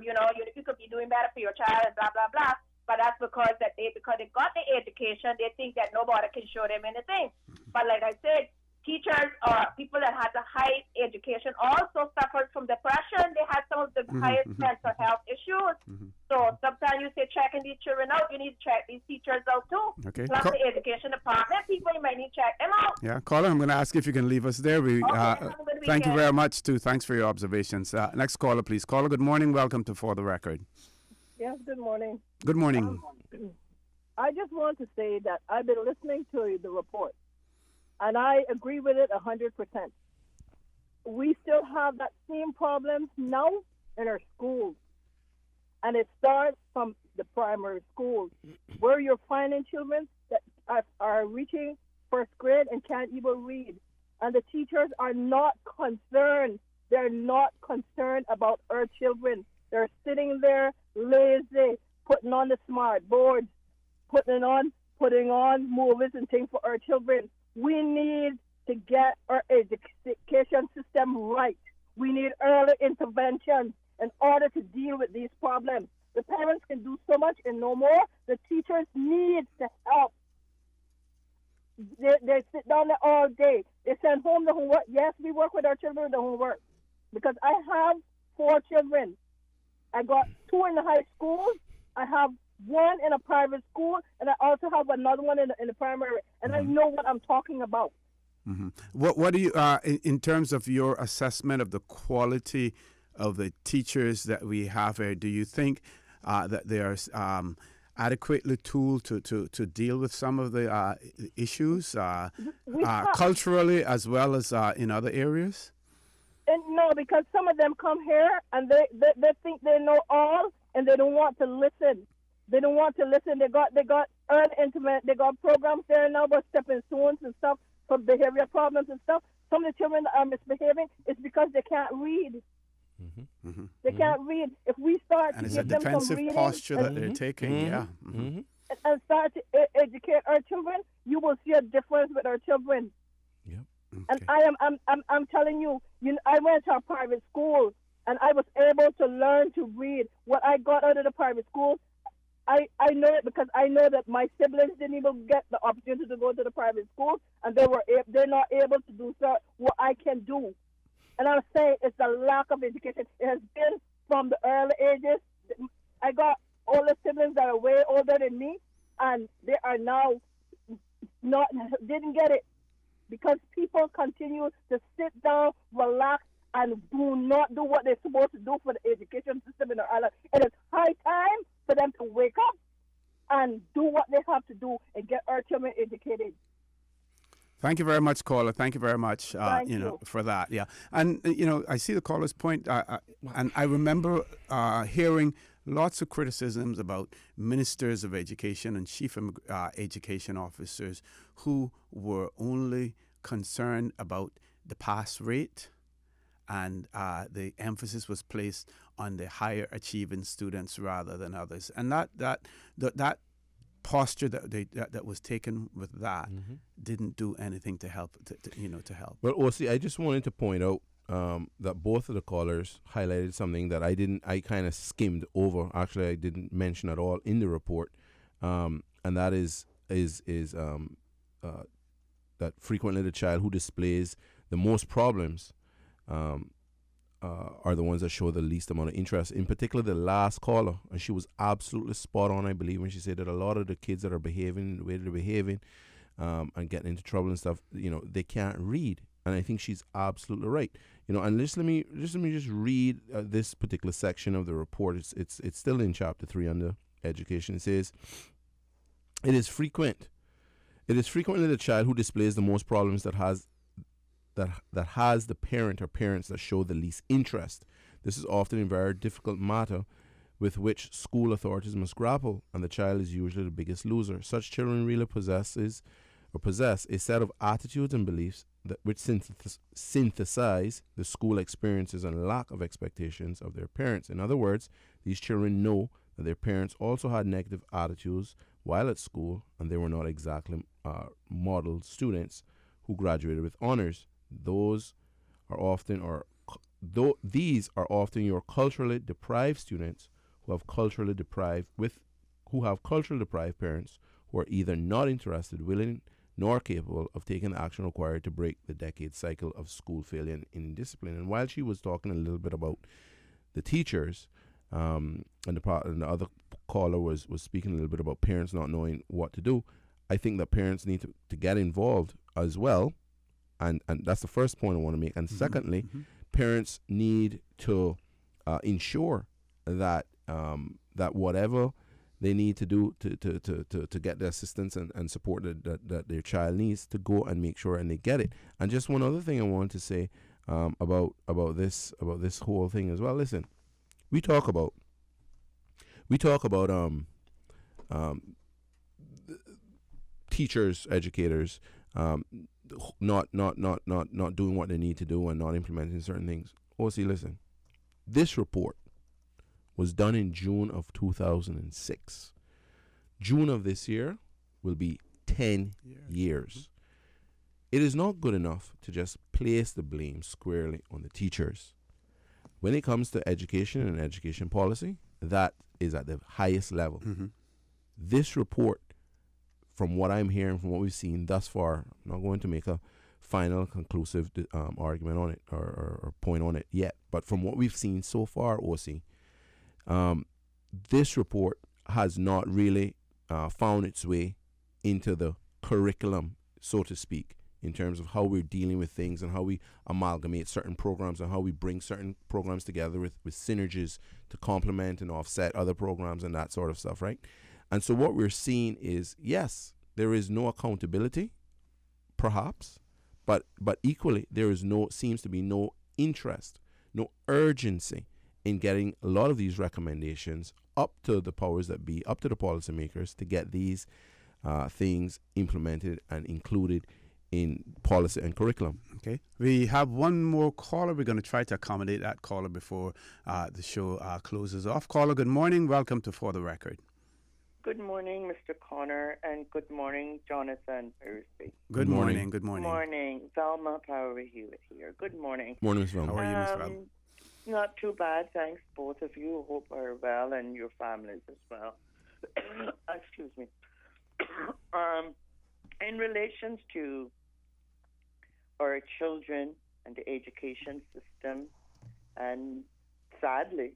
you know, you could be doing better for your child and blah, blah, blah. But that's because they got the education, they think that nobody can show them anything. But like I said, teachers or people that had the high education also suffered from depression. They had some of the highest mental health issues. So sometimes you say checking these children out, you need to check these teachers out too. Okay. Plus the education department people, you might need to check them out. Yeah, caller, I'm going to ask if you can leave us there. Thank you very much, too. Thanks for your observations. Next caller, please. Caller, good morning. Welcome to For the Record. Yes, good morning. Good morning. I just want to say that I've been listening to the report, and I agree with it 100%. We still have that same problem now in our schools. And And it starts from the primary schools, where you're finding children that are reaching first grade and can't even read. And the teachers are not concerned. They're not concerned about our children. They're sitting there lazy, putting on the smart boards, putting on movies and things for our children. We need to get our education system right. We need early intervention in order to deal with these problems. The parents can do so much and no more. The teachers need to help. They sit down there all day. They send home the homework. Yes, we work with our children with the homework. Because I have 4 children. I got 2 in the high school. I have 1 in a private school. And I also have another one in the primary. And I know what I'm talking about. Mm-hmm. What do you, in terms of your assessment of the quality of the teachers that we have here, do you think that they are adequately tooled to deal with some of the issues culturally as well as in other areas? And no, because some of them come here and they think they know all and they don't want to listen. They don't want to listen. They got early internet. They got programs there now about stepping stones and stuff for behavior problems and stuff. Some of the children that are misbehaving is because they can't read. Mm-hmm. Mm-hmm. They can't read. If we start and to it's give a them some defensive reading posture that they're taking, yeah. Mm-hmm. and start to educate our children, you will see a difference with our children. Yep. And I'm telling you, I went to a private school and I was able to learn to read. What I got out of the private school, I know it because I know that my siblings didn't even get the opportunity to go to the private school, and they're not able to do so what I can do. And I'm saying it's the lack of education. It has been from the early ages. I got older siblings that are way older than me, and they are now didn't get it because people continue to sit down, relax, and do not do what they're supposed to do for the education system in our island. And it's high time for them to wake up and do what they have to do and get our children educated. Thank you very much, caller. Thank you very much, for that. Yeah, and I see the caller's point, and I remember hearing lots of criticisms about ministers of education and chief education officers who were only concerned about the pass rate, and the emphasis was placed on the higher achieving students rather than others, and that posture that was taken with that didn't do anything to help to help. Well, Osi, I just wanted to point out that both of the callers highlighted something that I kind of skimmed over. Actually, I didn't mention at all in the report, and that is that frequently the child who displays the most problems are the ones that show the least amount of interest. In particular, the last caller, and she was absolutely spot on, I believe, when she said that a lot of the kids that are behaving the way they're behaving and getting into trouble and stuff, they can't read. And I think she's absolutely right. And let me just read this particular section of the report. It's still in chapter 3 under education. It says, it is frequently the child who displays the most problems that has the parent or parents that show the least interest. This is often a very difficult matter with which school authorities must grapple, and the child is usually the biggest loser. Such children really possess a set of attitudes and beliefs which synthesize the school experiences and lack of expectations of their parents. In other words, these children know that their parents also had negative attitudes while at school, and they were not exactly model students who graduated with honors. These are often your culturally deprived students who have culturally deprived parents who are either not interested, willing, nor capable of taking the action required to break the decade cycle of school failure and indiscipline. And while she was talking a little bit about the teachers, and the other caller was speaking a little bit about parents not knowing what to do, I think that parents need to get involved as well. And that's the first point I want to make. And secondly, parents need to ensure that that whatever they need to do to get the assistance and support that their child needs, to go and make sure and they get it. And just one other thing I want to say about this whole thing as well. Listen, we talk about We talk about teachers, educators, not doing what they need to do and not implementing certain things. OC, listen, this report was done in June of 2006. June of this year will be 10 years. It is not good enough to just place the blame squarely on the teachers. When it comes to education and education policy, that is at the highest level. Mm-hmm. This report, from what I'm hearing, from what we've seen thus far, I'm not going to make a final conclusive argument on it or point on it yet, but from what we've seen so far, OC, this report has not really found its way into the curriculum, so to speak, in terms of how we're dealing with things and how we amalgamate certain programs and how we bring certain programs together with synergies to complement and offset other programs and that sort of stuff, right? And so what we're seeing is, yes, there is no accountability, perhaps, but equally there seems to be no interest, no urgency in getting a lot of these recommendations up to the powers that be, up to the policymakers to get these things implemented and included in policy and curriculum. Okay. We have one more caller. We're going to try to accommodate that caller before the show closes off. Caller, good morning. Welcome to For the Record. Good morning, Mr. Connor, and good morning, Jonathan Thursby. Good morning. Good morning. Good morning. Velma Power Hewitt here. Good morning. Morning, Ms. Velma. How are you, Ms. Velma? Not too bad, thanks. Both of you hope are well and your families as well. Excuse me. In relation to our children and the education system, and sadly,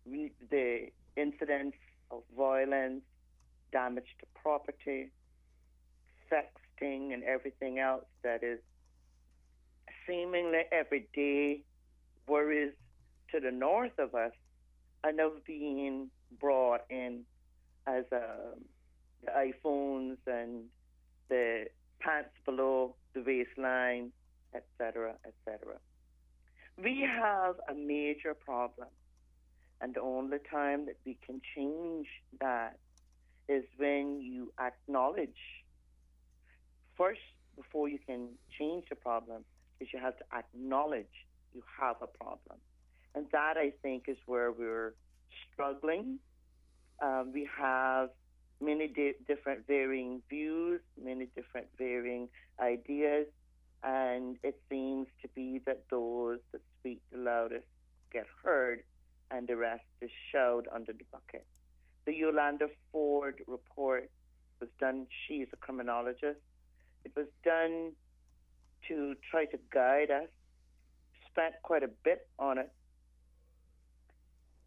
the incidents of violence, damage to property, sexting, and everything else that is seemingly every day worries to the north of us are now being brought in as the iPhones and the pants below the waistline, etc., etc. We have a major problem, and the only time that we can change that is when you acknowledge. First, before you can change the problem, is you have to acknowledge you have a problem. And that, I think, is where we're struggling. We have many different varying views, many different varying ideas, and it seems to be that those that speak the loudest get heard, and the rest is shoved under the bucket. The Yolanda Ford report was done, she's a criminologist. It was done to try to guide us, spent quite a bit on it,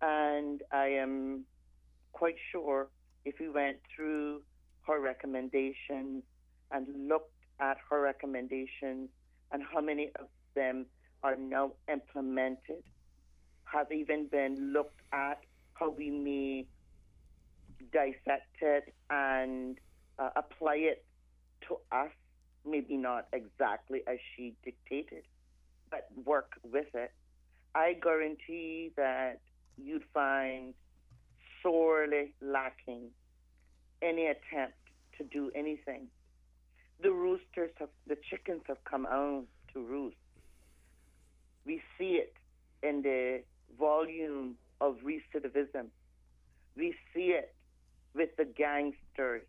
and I am quite sure if we went through her recommendations and looked at her recommendations and how many of them are now implemented, have even been looked at how we may dissect it and apply it to us, maybe not exactly as she dictated, but work with it, I guarantee that you'd find sorely lacking any attempt to do anything. The chickens have come out to roost. We see it in the volume of recidivism. We see it with the gangsters,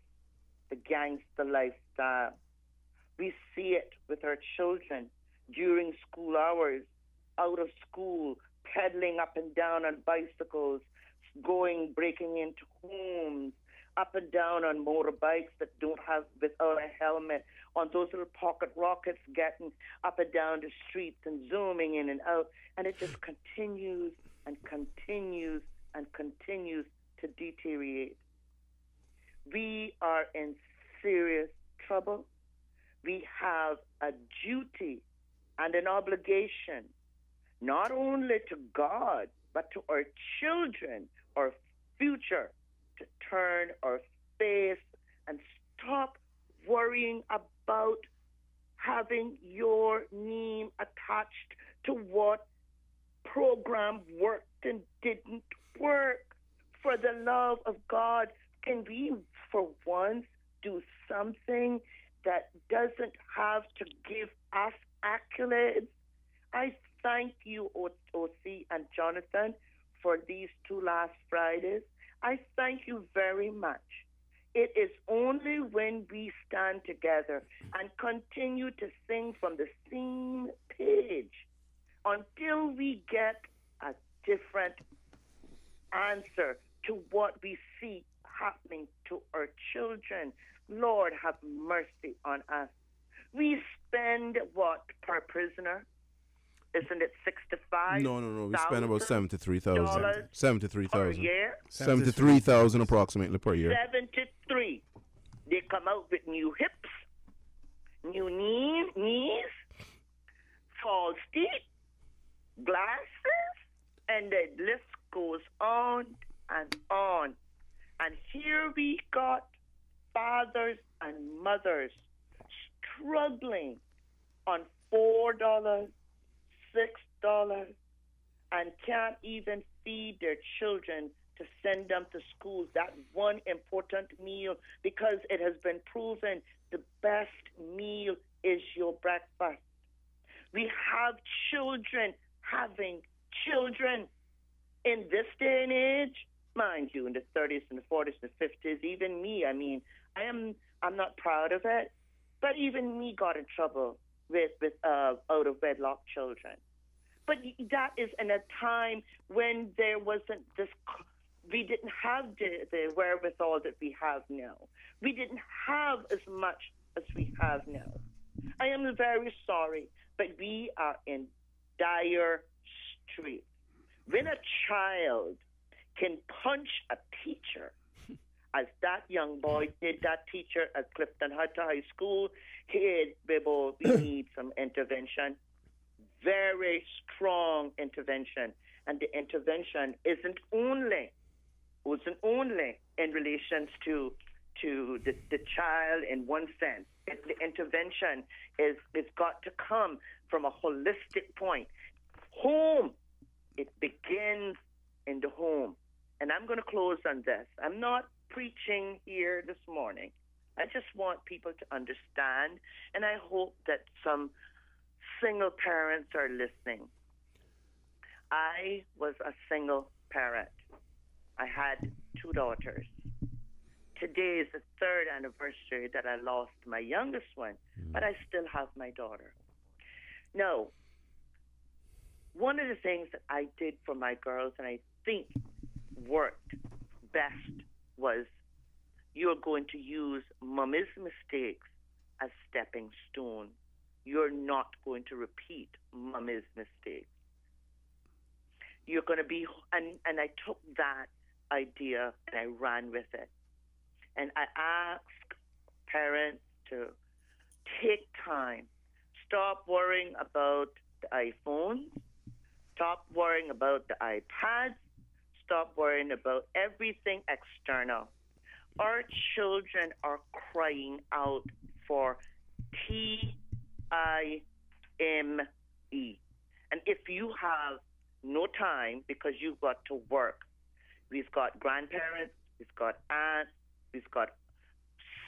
the gangster lifestyle. We see it with our children during school hours, out of school, pedaling up and down on bicycles, breaking into homes, up and down on motorbikes that don't have, without a helmet, on those little pocket rockets, getting up and down the streets and zooming in and out. And it just continues and continues and continues to deteriorate. We are in serious trouble. We have a duty and an obligation, not only to God, but to our children, our future, to turn our face and stop worrying about having your name attached to what program worked and didn't work. For the love of God, can we for once do something that doesn't have to give us accolades? I thank you, O.C. and Jonathan, for these 2 last Fridays. I thank you very much. It is only when we stand together and continue to sing from the same page until we get a different answer to what we see happening to our children. Lord, have mercy on us. We spend what per prisoner? Isn't it 65? No. We spend about $73,000. $73,000 per year. 73,000 approximately per year. 73. They come out with new hips, new knees, false teeth, glasses, and the list goes on and on. And here we got fathers and mothers struggling on $4, $6, and can't even feed their children to send them to school. That one important meal, because it has been proven the best meal is your breakfast. We have children having children in this day and age, mind you, in the 30s and the 40s and the 50s. Even me, I mean, I'm not proud of it, but even me got in trouble with out of wedlock children. But that is in a time when there wasn't this, we didn't have the wherewithal that we have now. We didn't have as much as we have now. I am very sorry, but we are in dire straits. When a child can punch a teacher, as that young boy did, that teacher at Clifton High School, we need some intervention, very strong intervention. And the intervention wasn't only in relations to the child in one sense. The intervention is got to come from a holistic point. Home, it begins in the home. And I'm going to close on this. I'm not preaching here this morning. I just want people to understand, and I hope that some single parents are listening. I was a single parent. I had 2 daughters. Today is the 3rd anniversary that I lost my youngest one, but I still have my daughter. Now, one of the things that I did for my girls, and I think worked best, was you're going to use mommy's mistakes as stepping stone. You're not going to repeat mommy's mistakes. You're going to be, and I took that idea and I ran with it. And I ask parents to take time. Stop worrying about the iPhones. Stop worrying about the iPads. Stop worrying about everything external. Our children are crying out for TIME. And if you have no time because you've got to work, we've got grandparents, we've got aunts, we've got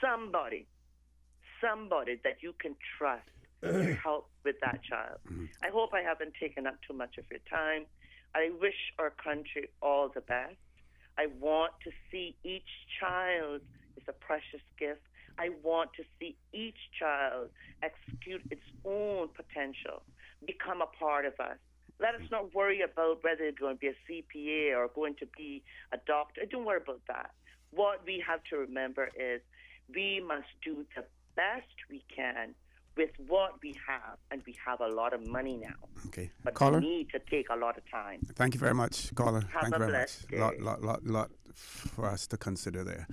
somebody that you can trust to help with that child. I hope I haven't taken up too much of your time. I wish our country all the best. I want to see each child is a precious gift. I want to see each child execute its own potential, become a part of us. Let us not worry about whether they're going to be a CPA or going to be a doctor. Don't worry about that. What we have to remember is we must do the best we can with what we have, and we have a lot of money now. Okay, but caller, we need to take a lot of time. Thank you very much, caller. Have Thank you very much. Lot for us to consider there.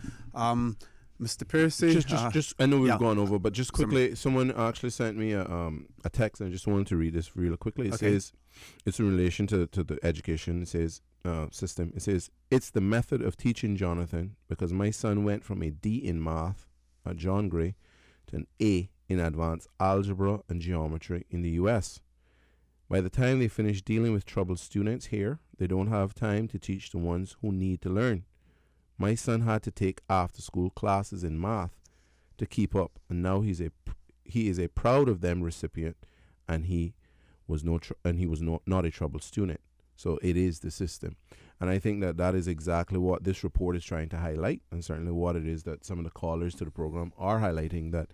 Mr. Piercy, just I know we've gone over, but just quickly, someone actually sent me a text, and I just wanted to read this real quickly. It says, it's in relation to the education. It says system. It says, it's the method of teaching, Jonathan, because my son went from a D in math at John Gray to an A in advanced algebra and geometry in the U.S. By the time they finish dealing with troubled students here, they don't have time to teach the ones who need to learn. My son had to take after-school classes in math to keep up, and now he is a proud of them recipient, and he was not a troubled student. So it is the system. And I think that that is exactly what this report is trying to highlight, and certainly what it is that some of the callers to the program are highlighting, that,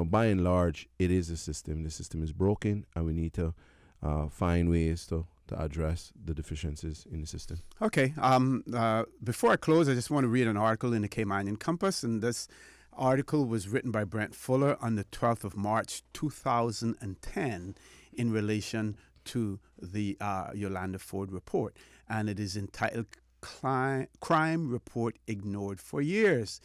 by and large, it is a system. The system is broken, and we need to find ways to address the deficiencies in the system. Okay. Before I close, I just want to read an article in the Cayman Compass, and this article was written by Brent Fuller on the 12th of March, 2010, in relation to the Yolanda Ford report, and it is entitled Crime Report Ignored for Years.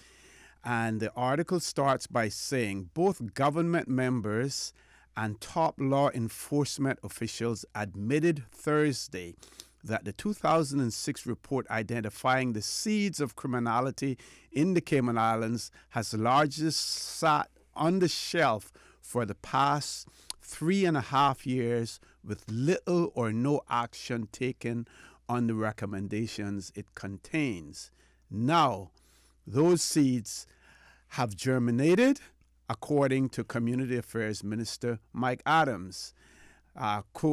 And the article starts by saying both government members and top law enforcement officials admitted Thursday that the 2006 report identifying the seeds of criminality in the Cayman Islands has largely sat on the shelf for the past 3.5 years, with little or no action taken on the recommendations it contains. Now, those seeds have germinated, according to Community Affairs Minister Mike Adams.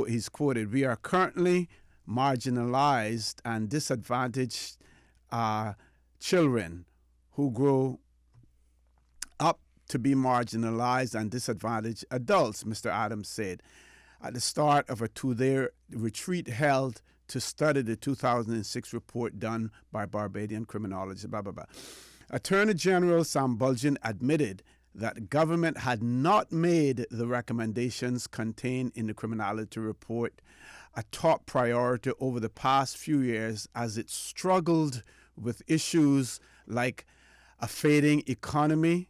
He's quoted, "We are currently marginalized and disadvantaged children who grow up to be marginalized and disadvantaged adults," Mr. Adams said at the start of a two-day retreat held to study the 2006 report done by Barbadian criminologists, blah, blah, blah. Attorney General Sam Bulgin admitted that government had not made the recommendations contained in the criminality report a top priority over the past few years, as it struggled with issues like a fading economy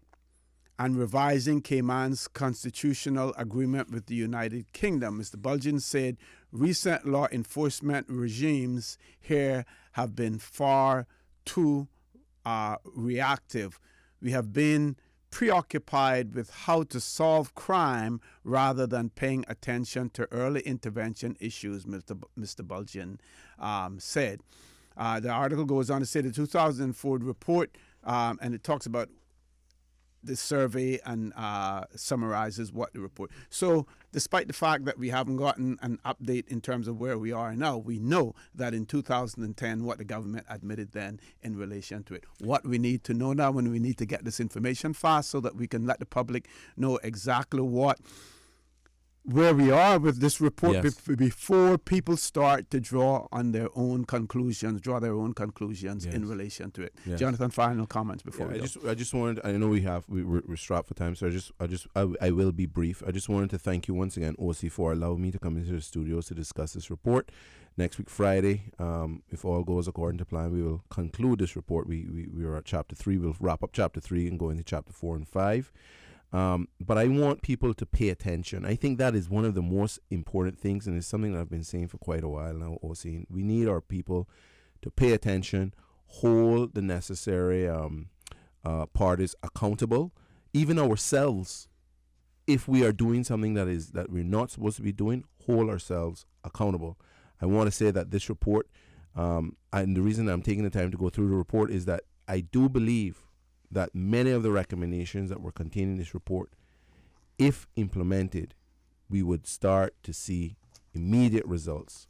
and revising Cayman's constitutional agreement with the United Kingdom. Mr. Bulgin said recent law enforcement regimes here have been far too reactive. We have been preoccupied with how to solve crime rather than paying attention to early intervention issues, Mr. Bulgin said. The article goes on to say the 2004 report, and it talks about the survey and summarizes what the report. So despite the fact that we haven't gotten an update in terms of where we are now, we know that in 2010 what the government admitted then in relation to it. What we need to know now, and we need to get this information fast so that we can let the public know exactly where we are with this report, yes, before people start to draw their own conclusions yes, in relation to it. Yes. Jonathan, final comments before we go. I just wanted, I know we're strapped for time, so I will be brief. I just wanted to thank you once again, OC, for allowing me to come into the studios to discuss this report. Next week, Friday, if all goes according to plan, we will conclude this report. We are at chapter 3. We'll wrap up chapter 3 and go into chapter 4 and 5. But I want people to pay attention. I think that is one of the most important things, and it's something that I've been saying for quite a while now, OC. We need our people to pay attention, hold the necessary parties accountable, even ourselves. If we are doing something that we're not supposed to be doing, hold ourselves accountable. I want to say that this report, and the reason I'm taking the time to go through the report is that I do believe that many of the recommendations that were contained in this report, if implemented, we would start to see immediate results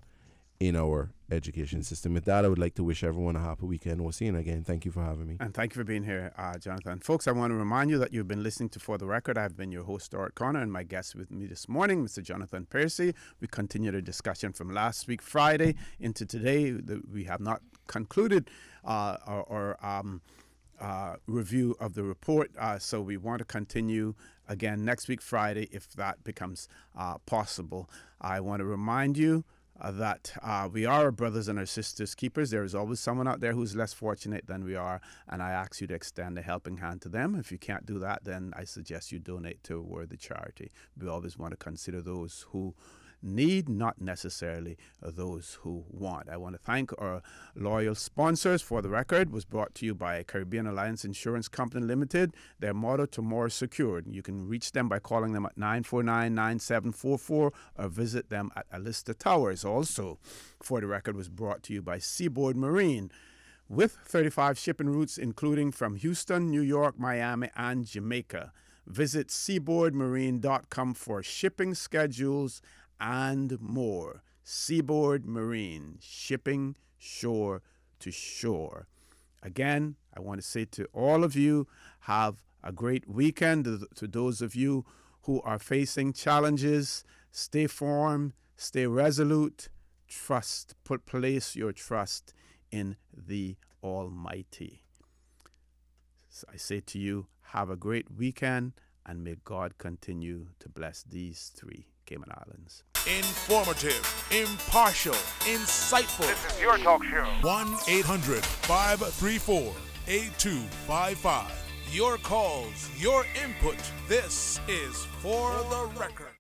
in our education system. With that, I would like to wish everyone a happy weekend. We'll see you again. Thank you for having me. And thank you for being here, Jonathan. Folks, I want to remind you that you've been listening to For the Record. I've been your host, Stuart Connor, and my guest with me this morning, Mr. Jonathan Piercy. We continue the discussion from last week, Friday, into today. We have not concluded our review of the report, so we want to continue again next week, Friday, if that becomes possible. I want to remind you that we are our brothers and our sisters keepers. There is always someone out there who's less fortunate than we are, and I ask you to extend a helping hand to them. If you can't do that, then I suggest you donate to a worthy charity. We always want to consider those who need, not necessarily those who want. I want to thank our loyal sponsors. For the Record was brought to you by Caribbean Alliance Insurance Company Limited. Their motto, tomorrow secured. You can reach them by calling them at 949-9744 or visit them at Alista Towers. Also, For the Record was brought to you by Seaboard Marine. with 35 shipping routes, including from Houston, New York, Miami, and Jamaica. Visit seaboardmarine.com for shipping schedules and more. Seaboard Marine, shipping shore to shore. Again, I want to say to all of you, have a great weekend. To those of you who are facing challenges, stay firm, stay resolute, place your trust in the Almighty. So I say to you, have a great weekend, and may God continue to bless these 3 Cayman Islands. Informative, impartial, insightful. This is your talk show. 1-800-534-8255. Your calls, your input. This is For the Record.